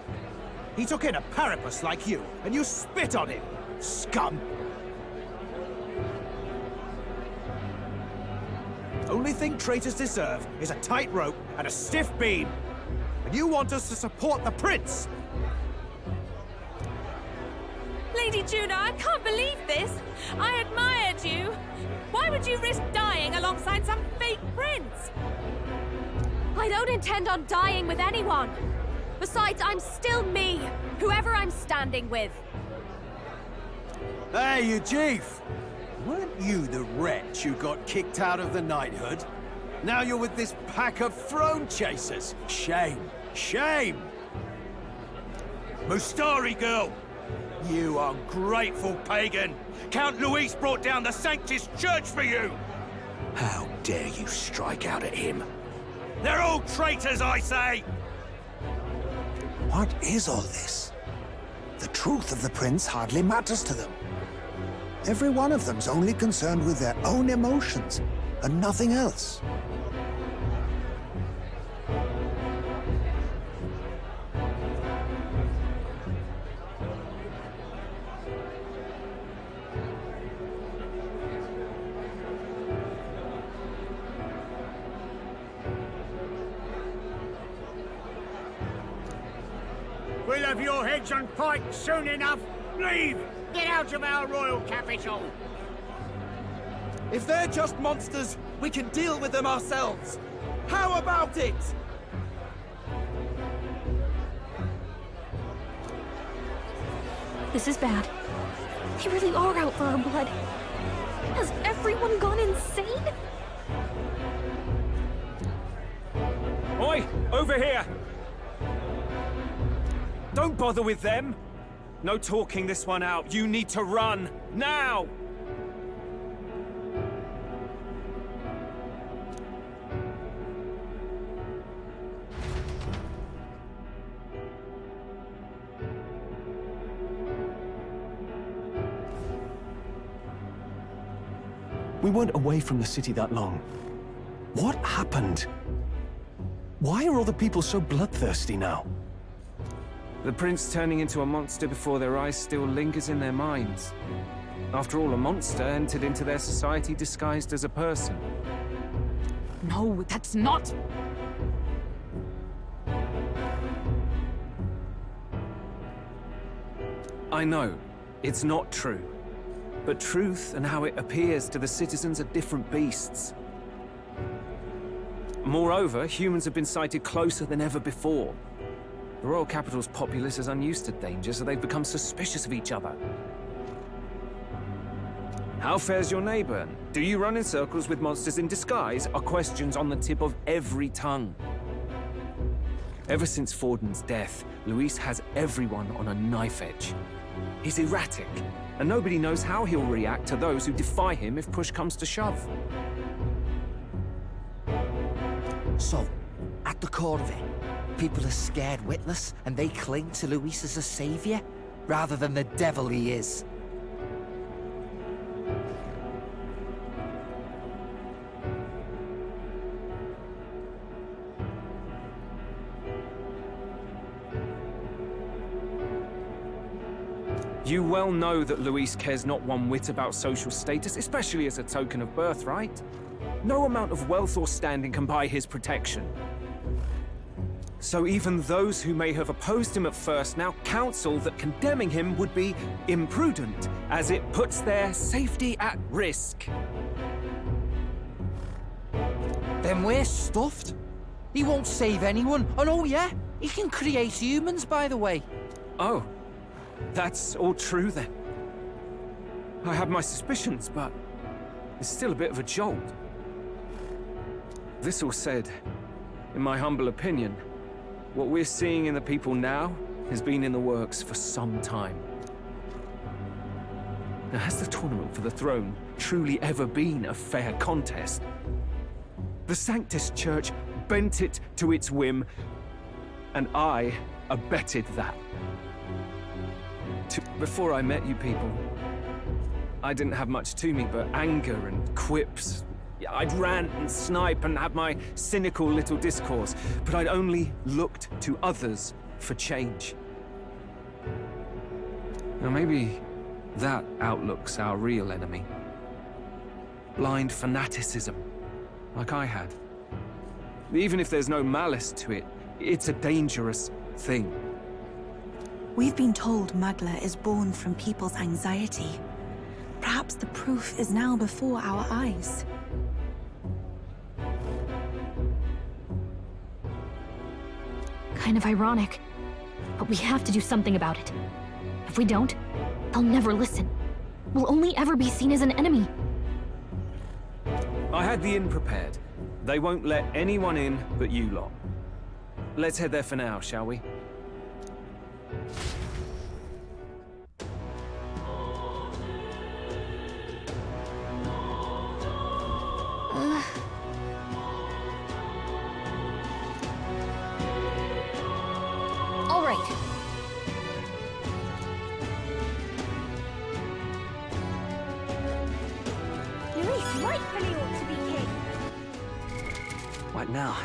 He took in a parapus like you, and you spit on him, scum! Only thing traitors deserve is a tight rope and a stiff beam. And you want us to support the prince! Lady Juna, I can't believe this. I admired you. Why would you risk dying alongside some fake prince? I don't intend on dying with anyone. Besides, I'm still me, whoever I'm standing with. Hey, you chief! Weren't you the wretch who got kicked out of the knighthood? Now you're with this pack of throne chasers. Shame. Shame! Mustari girl! You ungrateful pagan! Count Luis brought down the Sanctus Church for you! How dare you strike out at him? They're all traitors, I say! What is all this? The truth of the prince hardly matters to them. Every one of them's only concerned with their own emotions, and nothing else. We'll have your heads on pikes soon enough. Leave! Get out of our royal capital! If they're just monsters, we can deal with them ourselves. How about it? This is bad. They really are out for our blood. Has everyone gone insane? Oi! Over here! Don't bother with them! No talking this one out. You need to run! Now! We weren't away from the city that long. What happened? Why are all the people so bloodthirsty now? The prince turning into a monster before their eyes still lingers in their minds. After all, a monster entered into their society disguised as a person. No, that's not... I know, it's not true. But truth and how it appears to the citizens are different beasts. Moreover, humans have been sighted closer than ever before. The royal capital's populace is unused to danger, so they've become suspicious of each other. How fares your neighbor? Do you run in circles with monsters in disguise? Are questions on the tip of every tongue. Ever since Forden's death, Luis has everyone on a knife edge. He's erratic, and nobody knows how he'll react to those who defy him if push comes to shove. So, at the core of it, people are scared witless, and they cling to Luis as a savior, rather than the devil he is. You well know that Luis cares not one whit about social status, especially as a token of birthright. No amount of wealth or standing can buy his protection. So even those who may have opposed him at first now counsel that condemning him would be imprudent, as it puts their safety at risk. Then we're stuffed. He won't save anyone. And oh yeah, he can create humans, by the way. Oh, that's all true then. I have my suspicions, but it's still a bit of a jolt. This all said, in my humble opinion, what we're seeing in the people now has been in the works for some time. Now, has the tournament for the throne truly ever been a fair contest? The Sanctus Church bent it to its whim, and I abetted that. Before I met you people, I didn't have much to me but anger and quips. I'd rant and snipe and have my cynical little discourse, but I'd only looked to others for change. Now maybe that outlook's our real enemy. Blind fanaticism, like I had. Even if there's no malice to it, it's a dangerous thing. We've been told Magla is born from people's anxiety. Perhaps the proof is now before our eyes. Kind of ironic, but we have to do something about it. If we don't, they'll never listen. We'll only ever be seen as an enemy. I had the inn prepared. They won't let anyone in but you lot. Let's head there for now, shall we? All right. Luis rightfully ought to be king. What now?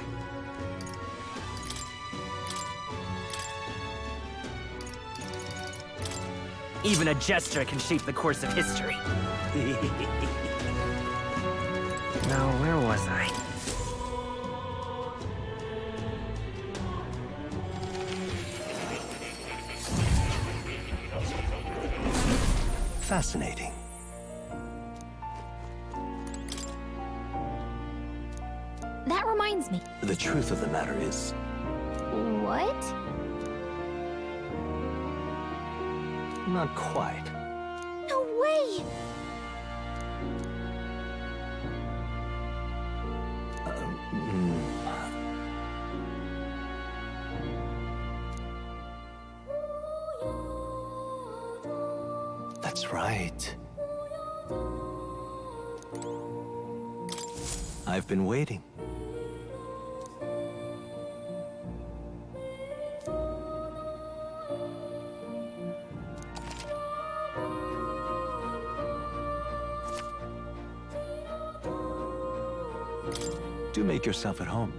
Even a gesture can shape the course of history. Now, where was I? Fascinating. That reminds me. The truth of the matter is, What? not quite. No way! That's right. I've been waiting. Do make yourself at home.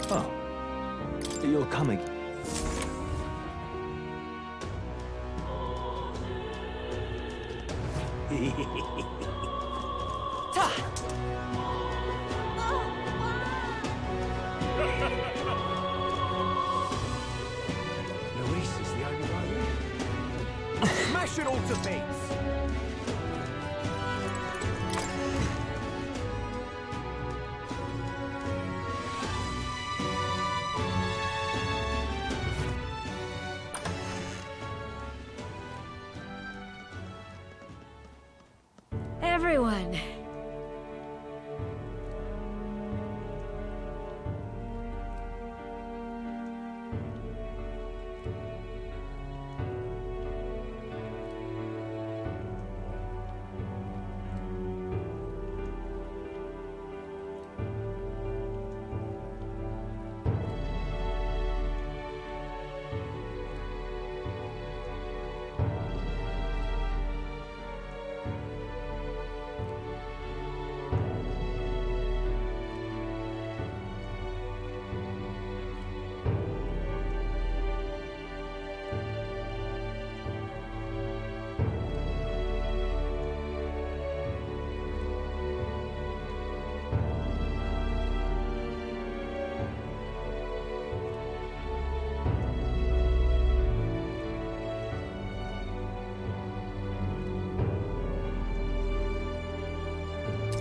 Oh, you'll come again. Luis is the only one left. Smash it all to bits! everyone.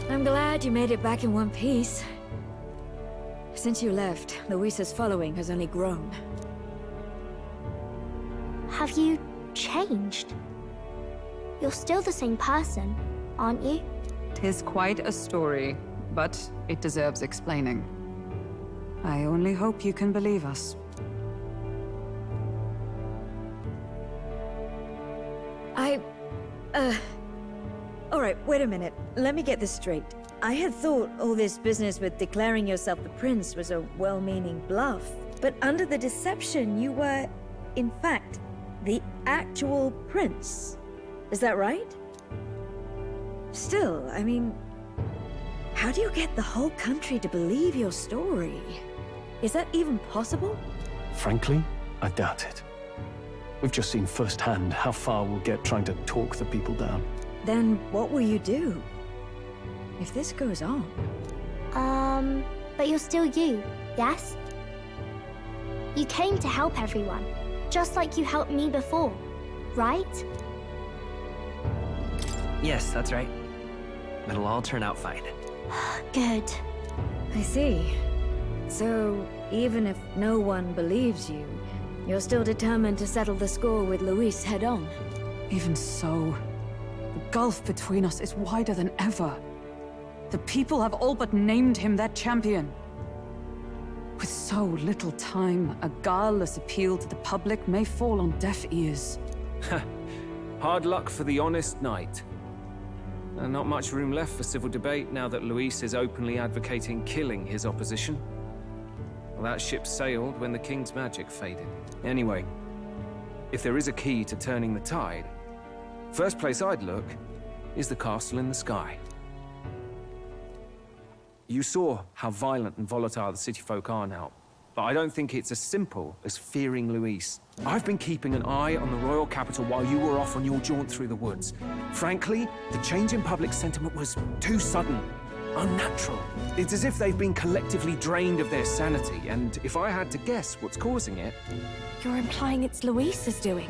I'm glad you made it back in one piece. Since you left, Luis's following has only grown. Have you changed? You're still the same person, aren't you? 'Tis quite a story, but it deserves explaining. I only hope you can believe us. Alright, wait a minute. Let me get this straight. I had thought all this business with declaring yourself the prince was a well-meaning bluff. But under the deception, you were, in fact, the actual prince. Is that right? Still, I mean, how do you get the whole country to believe your story? Is that even possible? Frankly, I doubt it. We've just seen firsthand how far we'll get trying to talk the people down. Then what will you do? If this goes on... but you're still you, yes? You came to help everyone, just like you helped me before, right? Yes, that's right. It'll all turn out fine. Good. I see. So, even if no one believes you, you're still determined to settle the score with Luis head-on? Even so, the gulf between us is wider than ever. The people have all but named him their champion. With so little time, a guileless appeal to the public may fall on deaf ears. Hard luck for the honest knight. And not much room left for civil debate now that Luis is openly advocating killing his opposition. Well, that ship sailed when the king's magic faded. Anyway, if there is a key to turning the tide, first place I'd look is the castle in the sky. You saw how violent and volatile the city folk are now, but I don't think it's as simple as fearing Luis. I've been keeping an eye on the royal capital while you were off on your jaunt through the woods. Frankly, the change in public sentiment was too sudden, unnatural. It's as if they've been collectively drained of their sanity, and if I had to guess what's causing it... You're implying it's Luis's doing?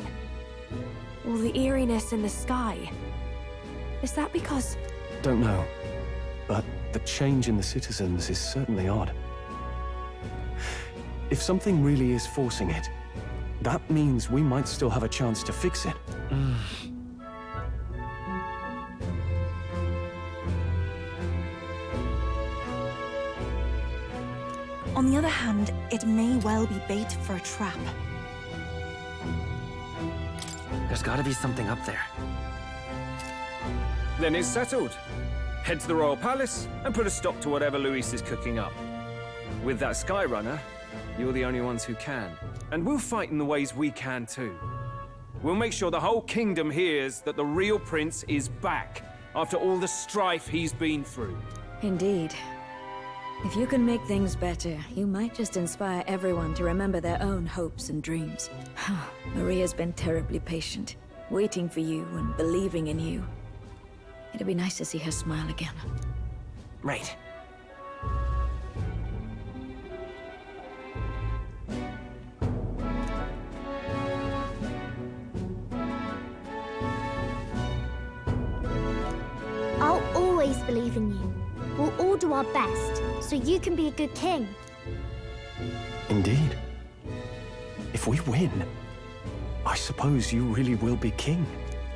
All the eeriness in the sky. Is that because... Don't know, but the change in the citizens is certainly odd. If something really is forcing it, that means we might still have a chance to fix it. On the other hand, it may well be bait for a trap. There's gotta be something up there. Then it's settled. Head to the royal palace and put a stop to whatever Luis is cooking up. With that Skyrunner, you're the only ones who can. And we'll fight in the ways we can too. We'll make sure the whole kingdom hears that the real prince is back after all the strife he's been through. Indeed. If you can make things better, you might just inspire everyone to remember their own hopes and dreams. Maria's been terribly patient, waiting for you and believing in you. It'd be nice to see her smile again. Right. I'll always believe in you. We'll all do our best, so you can be a good king. Indeed. If we win, I suppose you really will be king.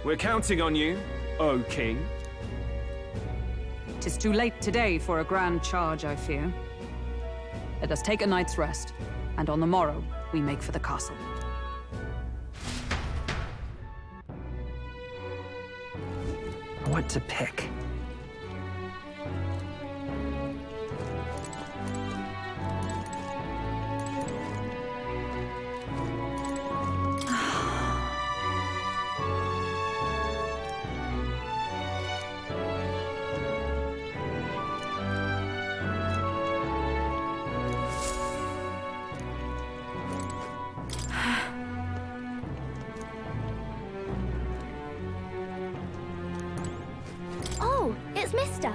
We're counting on you, O king. 'Tis too late today for a grand charge, I fear. Let us take a night's rest, and on the morrow, we make for the castle. What to pick? Oh, it's Mister.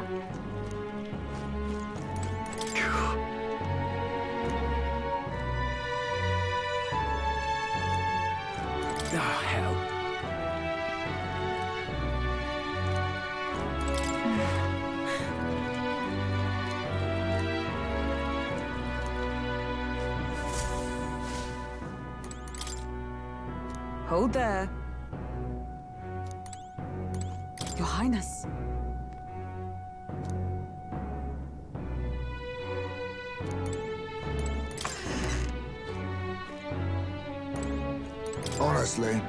Oh, hell. Hold there. Your Highness. Honestly.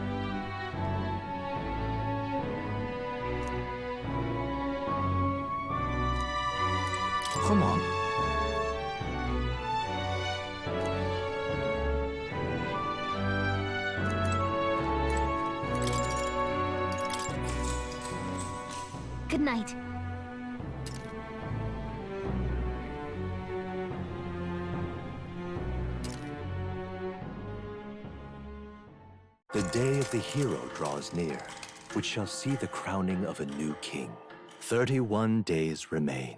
Come on. Good night. The day of the hero draws near, which shall see the crowning of a new king. 31 days remain.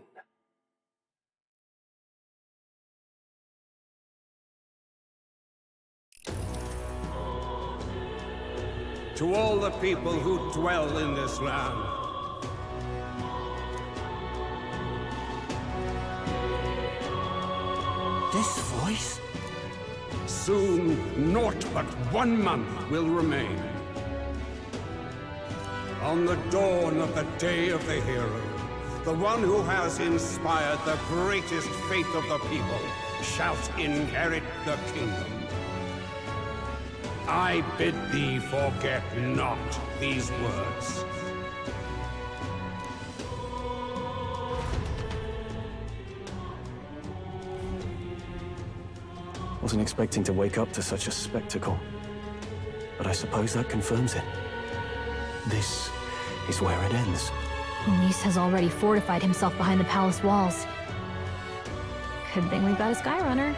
To all the people who dwell in this land, This voice? soon naught but 1 month will remain. On the dawn of the day of the hero, the one who has inspired the greatest faith of the people shalt inherit the kingdom. I bid thee forget not these words. Wasn't expecting to wake up to such a spectacle, but I suppose that confirms it. This is where it ends. Luis has already fortified himself behind the palace walls. Good thing we've got a Skyrunner,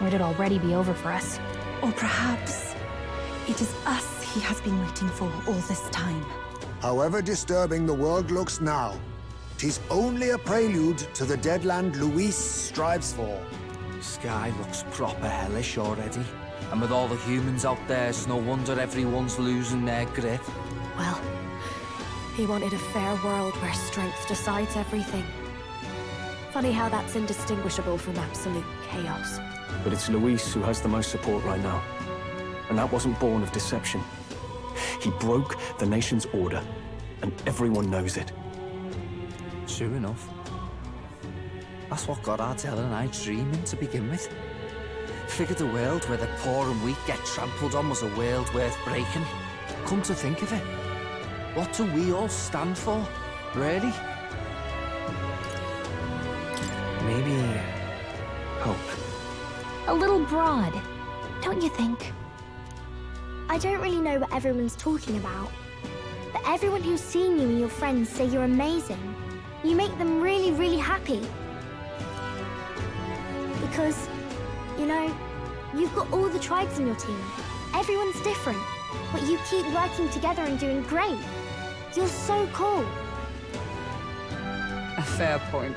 or it'd already be over for us. Or perhaps it is us he has been waiting for all this time. However disturbing the world looks now, 'tis only a prelude to the deadland Luis strives for. Sky looks proper hellish already. And with all the humans out there, it's no wonder everyone's losing their grip. Well, he wanted a fair world where strength decides everything. Funny how that's indistinguishable from absolute chaos. But it's Luis who has the most support right now. And that wasn't born of deception. He broke the nation's order, and everyone knows it. True enough. That's what got Ardell and I dreaming to begin with. Figured a world where the poor and weak get trampled on was a world worth breaking. Come to think of it, what do we all stand for, really? Maybe hope. A little broad, don't you think? I don't really know what everyone's talking about, but everyone who's seen you and your friends say you're amazing. You make them really, really happy. Because, you know, you've got all the tribes in your team. Everyone's different, but you keep working together and doing great. You're so cool. A fair point.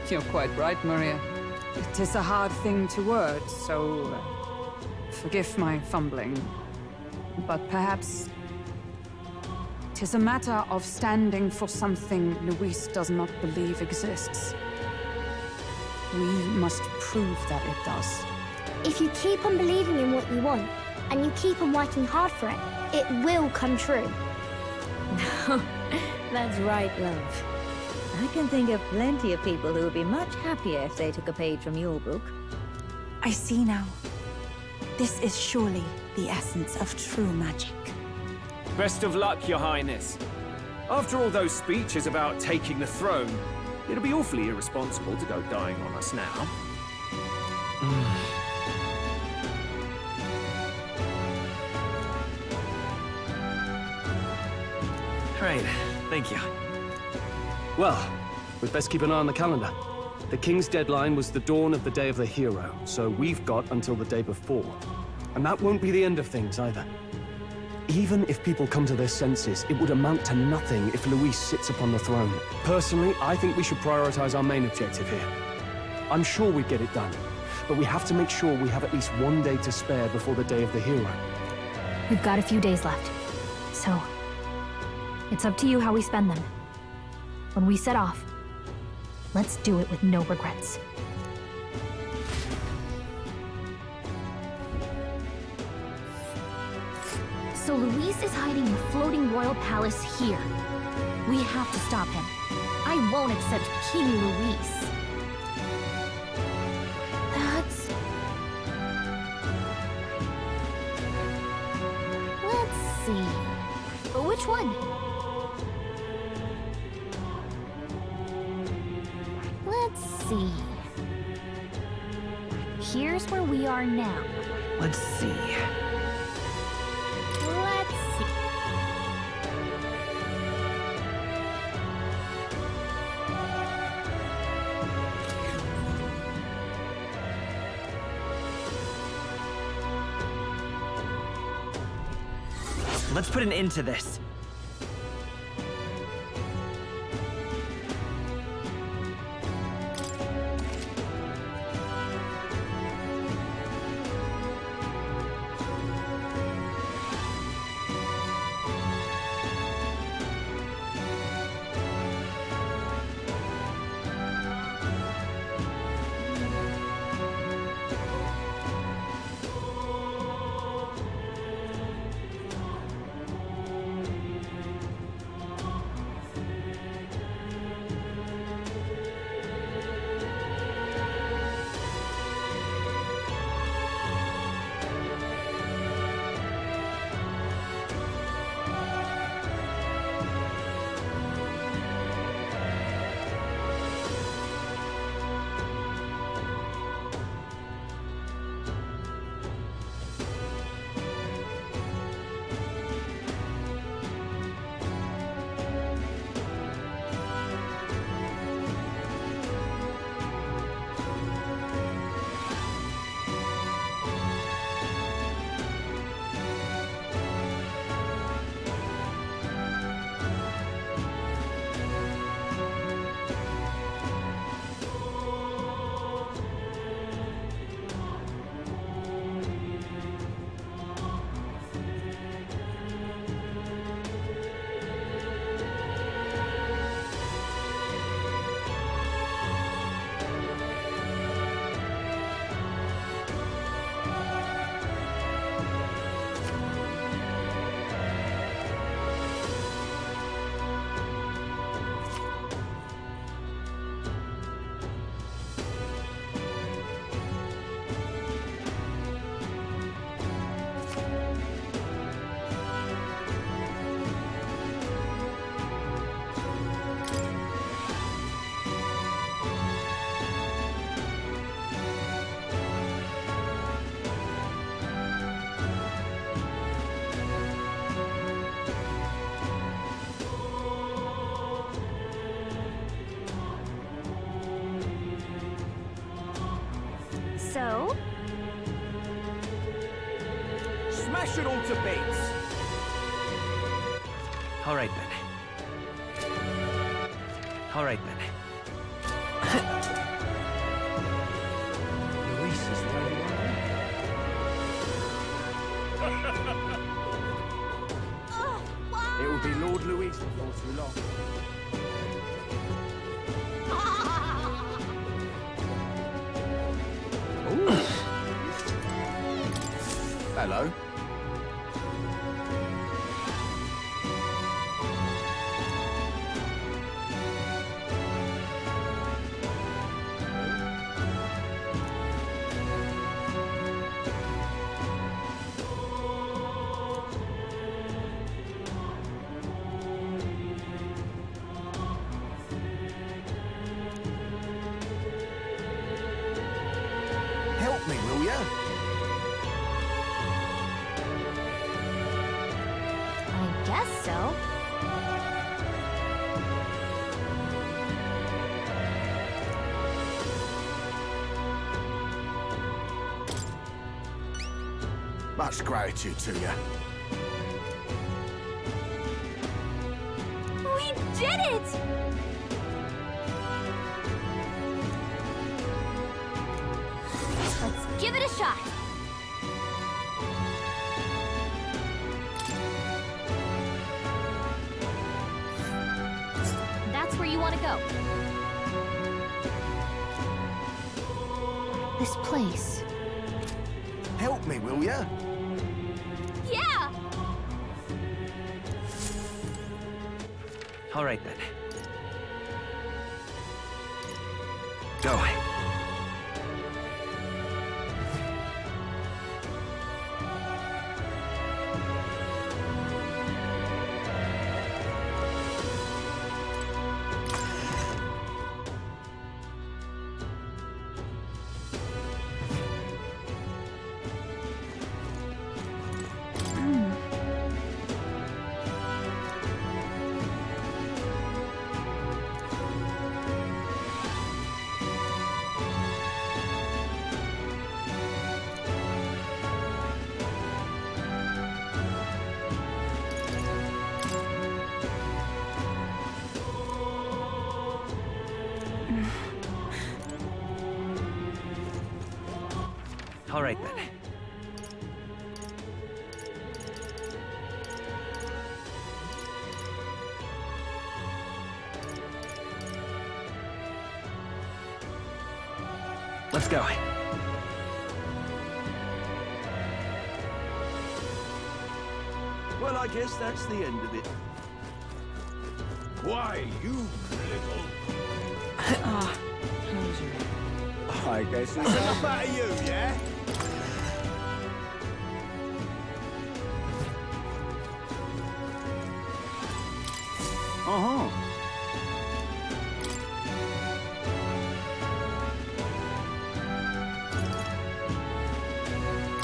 You're quite right, Maria. It is a hard thing to word, so forgive my fumbling. But perhaps it is a matter of standing for something Luis does not believe exists. We must prove that it does. If you keep on believing in what you want, and you keep on working hard for it, it will come true. That's right, love. I can think of plenty of people who would be much happier if they took a page from your book. I see now. This is surely the essence of true magic. Best of luck, Your Highness. After all those speeches about taking the throne, it'll be awfully irresponsible to go dying on us now. Right, thank you. Well, we'd best keep an eye on the calendar. The King's deadline was the dawn of the Day of the Hero, so we've got until the day before. And that won't be the end of things, either. Even if people come to their senses, it would amount to nothing if Luis sits upon the throne. Personally, I think we should prioritize our main objective here. I'm sure we'd get it done, but we have to make sure we have at least one day to spare before the Day of the Hero. We've got a few days left, so it's up to you how we spend them. When we set off, let's do it with no regrets. So Luis is hiding in the floating royal palace here. We have to stop him. I won't accept King Luis. That's... Let's see... Which one? Let's see... Here's where we are now. Let's see. Let's see. Let's put an end to this. So? Smash it all to bits! All right, then. All right, then. Luis is the only one. It will be Lord Luis before too long. Hello. guess so. Much gratitude to you. We did it! Let's give it a shot. That's where you want to go. This place. Help me, will ya? Yeah! All right, then. Go. All right, then. Let's go. Well, I guess that's the end of it. Why, you little... I guess it's all about you, yeah? Uh-huh.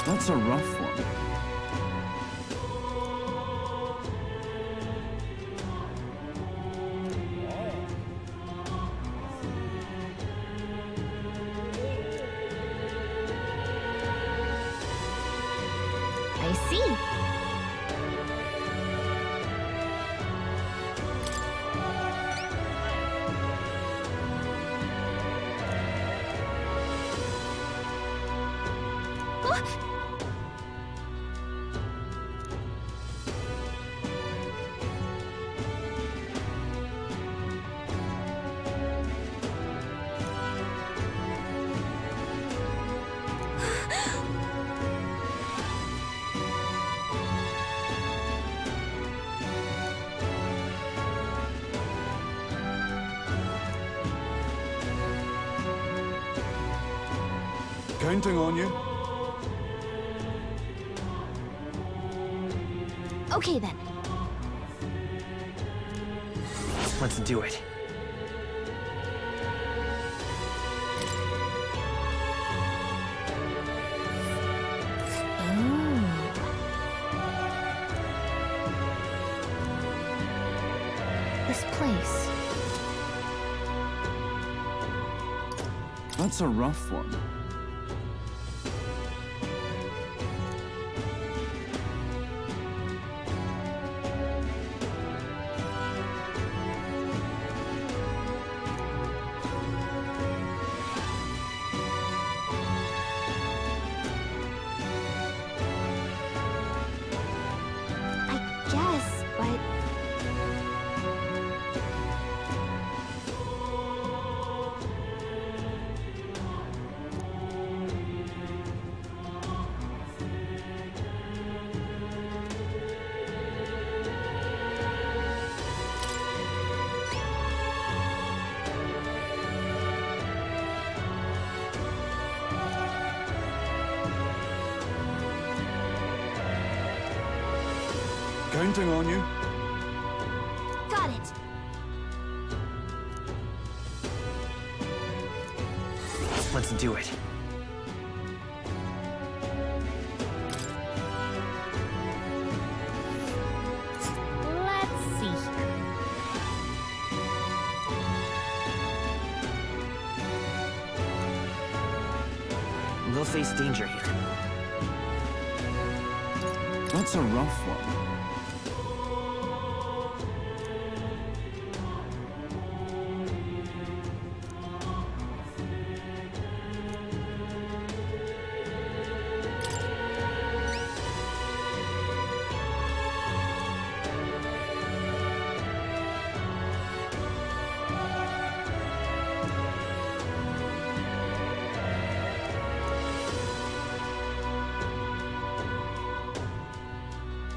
That's a rough one. I see. Counting on you. Okay then. Let's do it. This place. That's a rough one. I guess, but... Counting on you. Got it. Let's do it. face danger here. That's a rough one.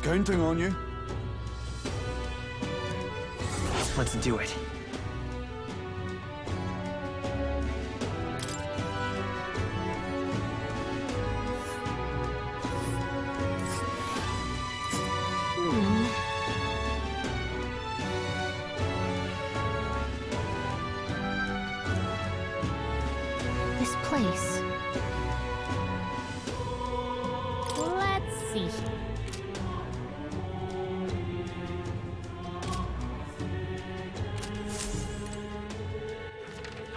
Counting on you. Let's do it. This place. Let's see.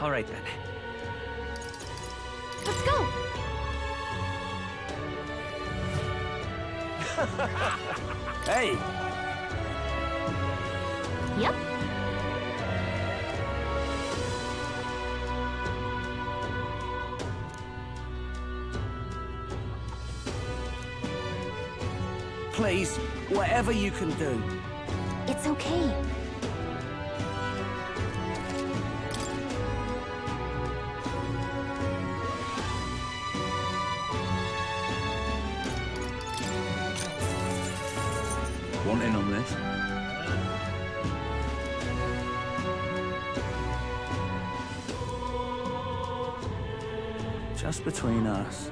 All right, then. Let's go! Hey! Yep. Please, whatever you can do. It's okay. Want in on this? Just between us.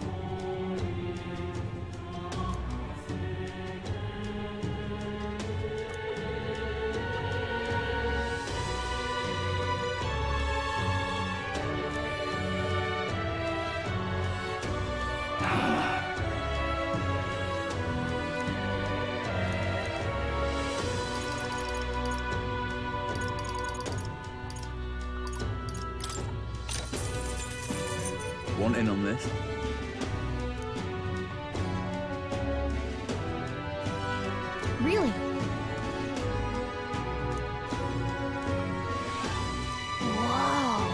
Want in on this? Really? Whoa.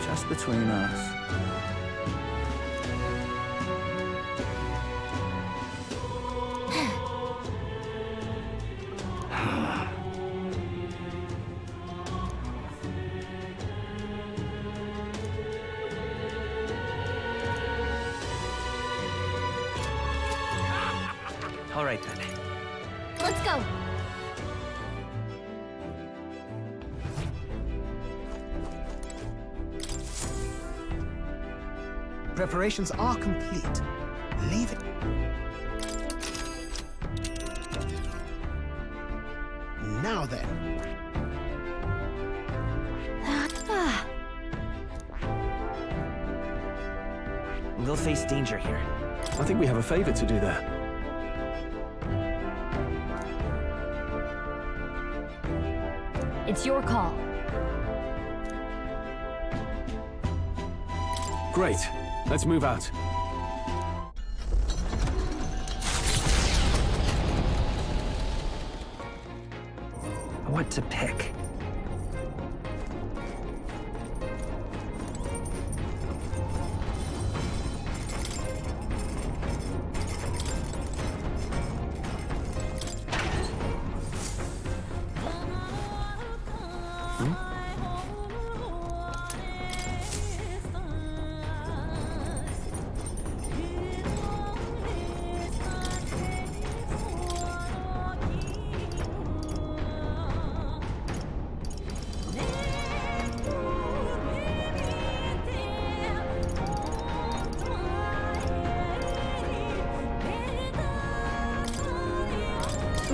Just between us. All right, then. Let's go. Preparations are complete. Leave it. Now then. We'll face danger here. I think we have a favor to do there. It's your call. Great. Let's move out. What to pick?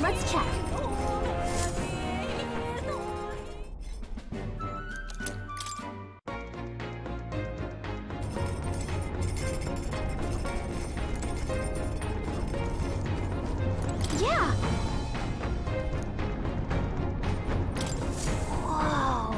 Let's check. Yeah. Whoa.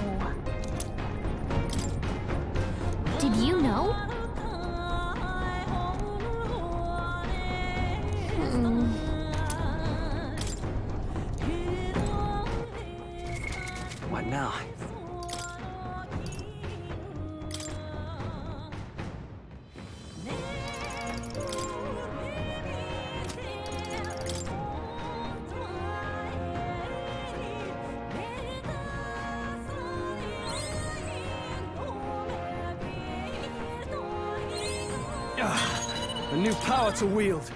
new power to wield.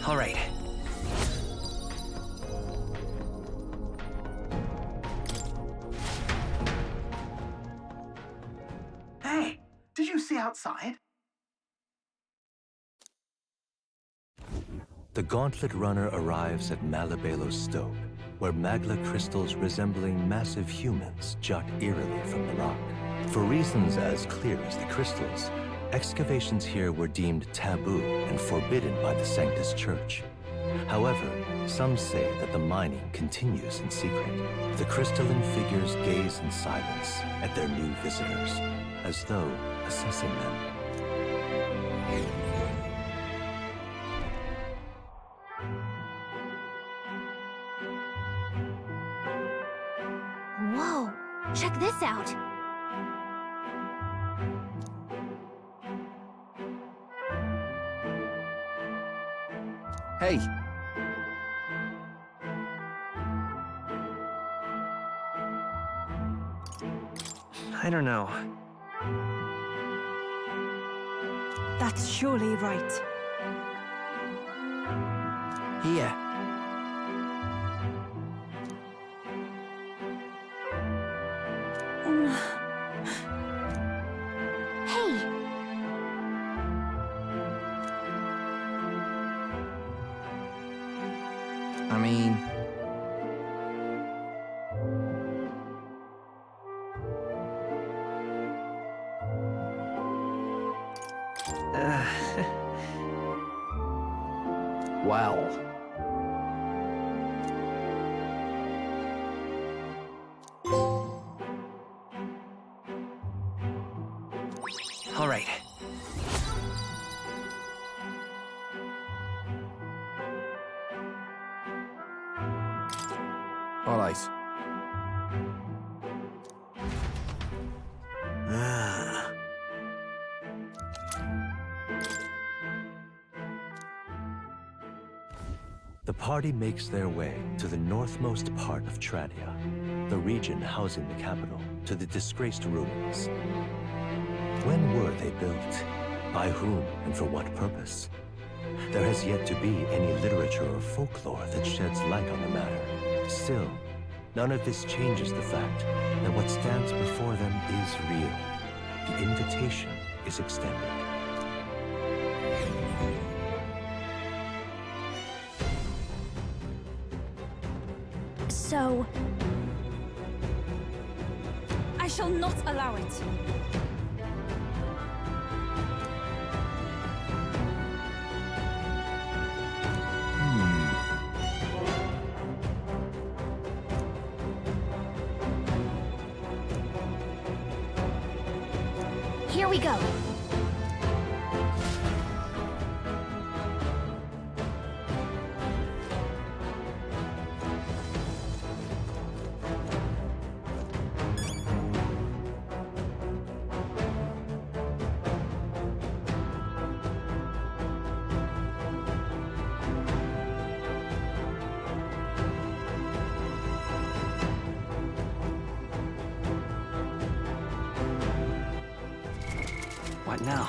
All right. Hey, did you see outside? The Gauntlet Runner arrives at Malabelo's Stoke, where magla crystals resembling massive humans jut eerily from the rock. For reasons as clear as the crystals, excavations here were deemed taboo and forbidden by the Sanctus Church. However, some say that the mining continues in secret. The crystalline figures gaze in silence at their new visitors, as though assessing them. Whoa, check this out. Hey! I don't know. That's surely right. Here. Hey! I mean... Wow. All right. All right. The party makes their way to the northmost part of Tradia, the region housing the capital, to the disgraced ruins. When were they built? By whom and for what purpose? There has yet to be any literature or folklore that sheds light on the matter. Still, none of this changes the fact that what stands before them is real. The invitation is extended. So... I shall not allow it. Here we go. What now?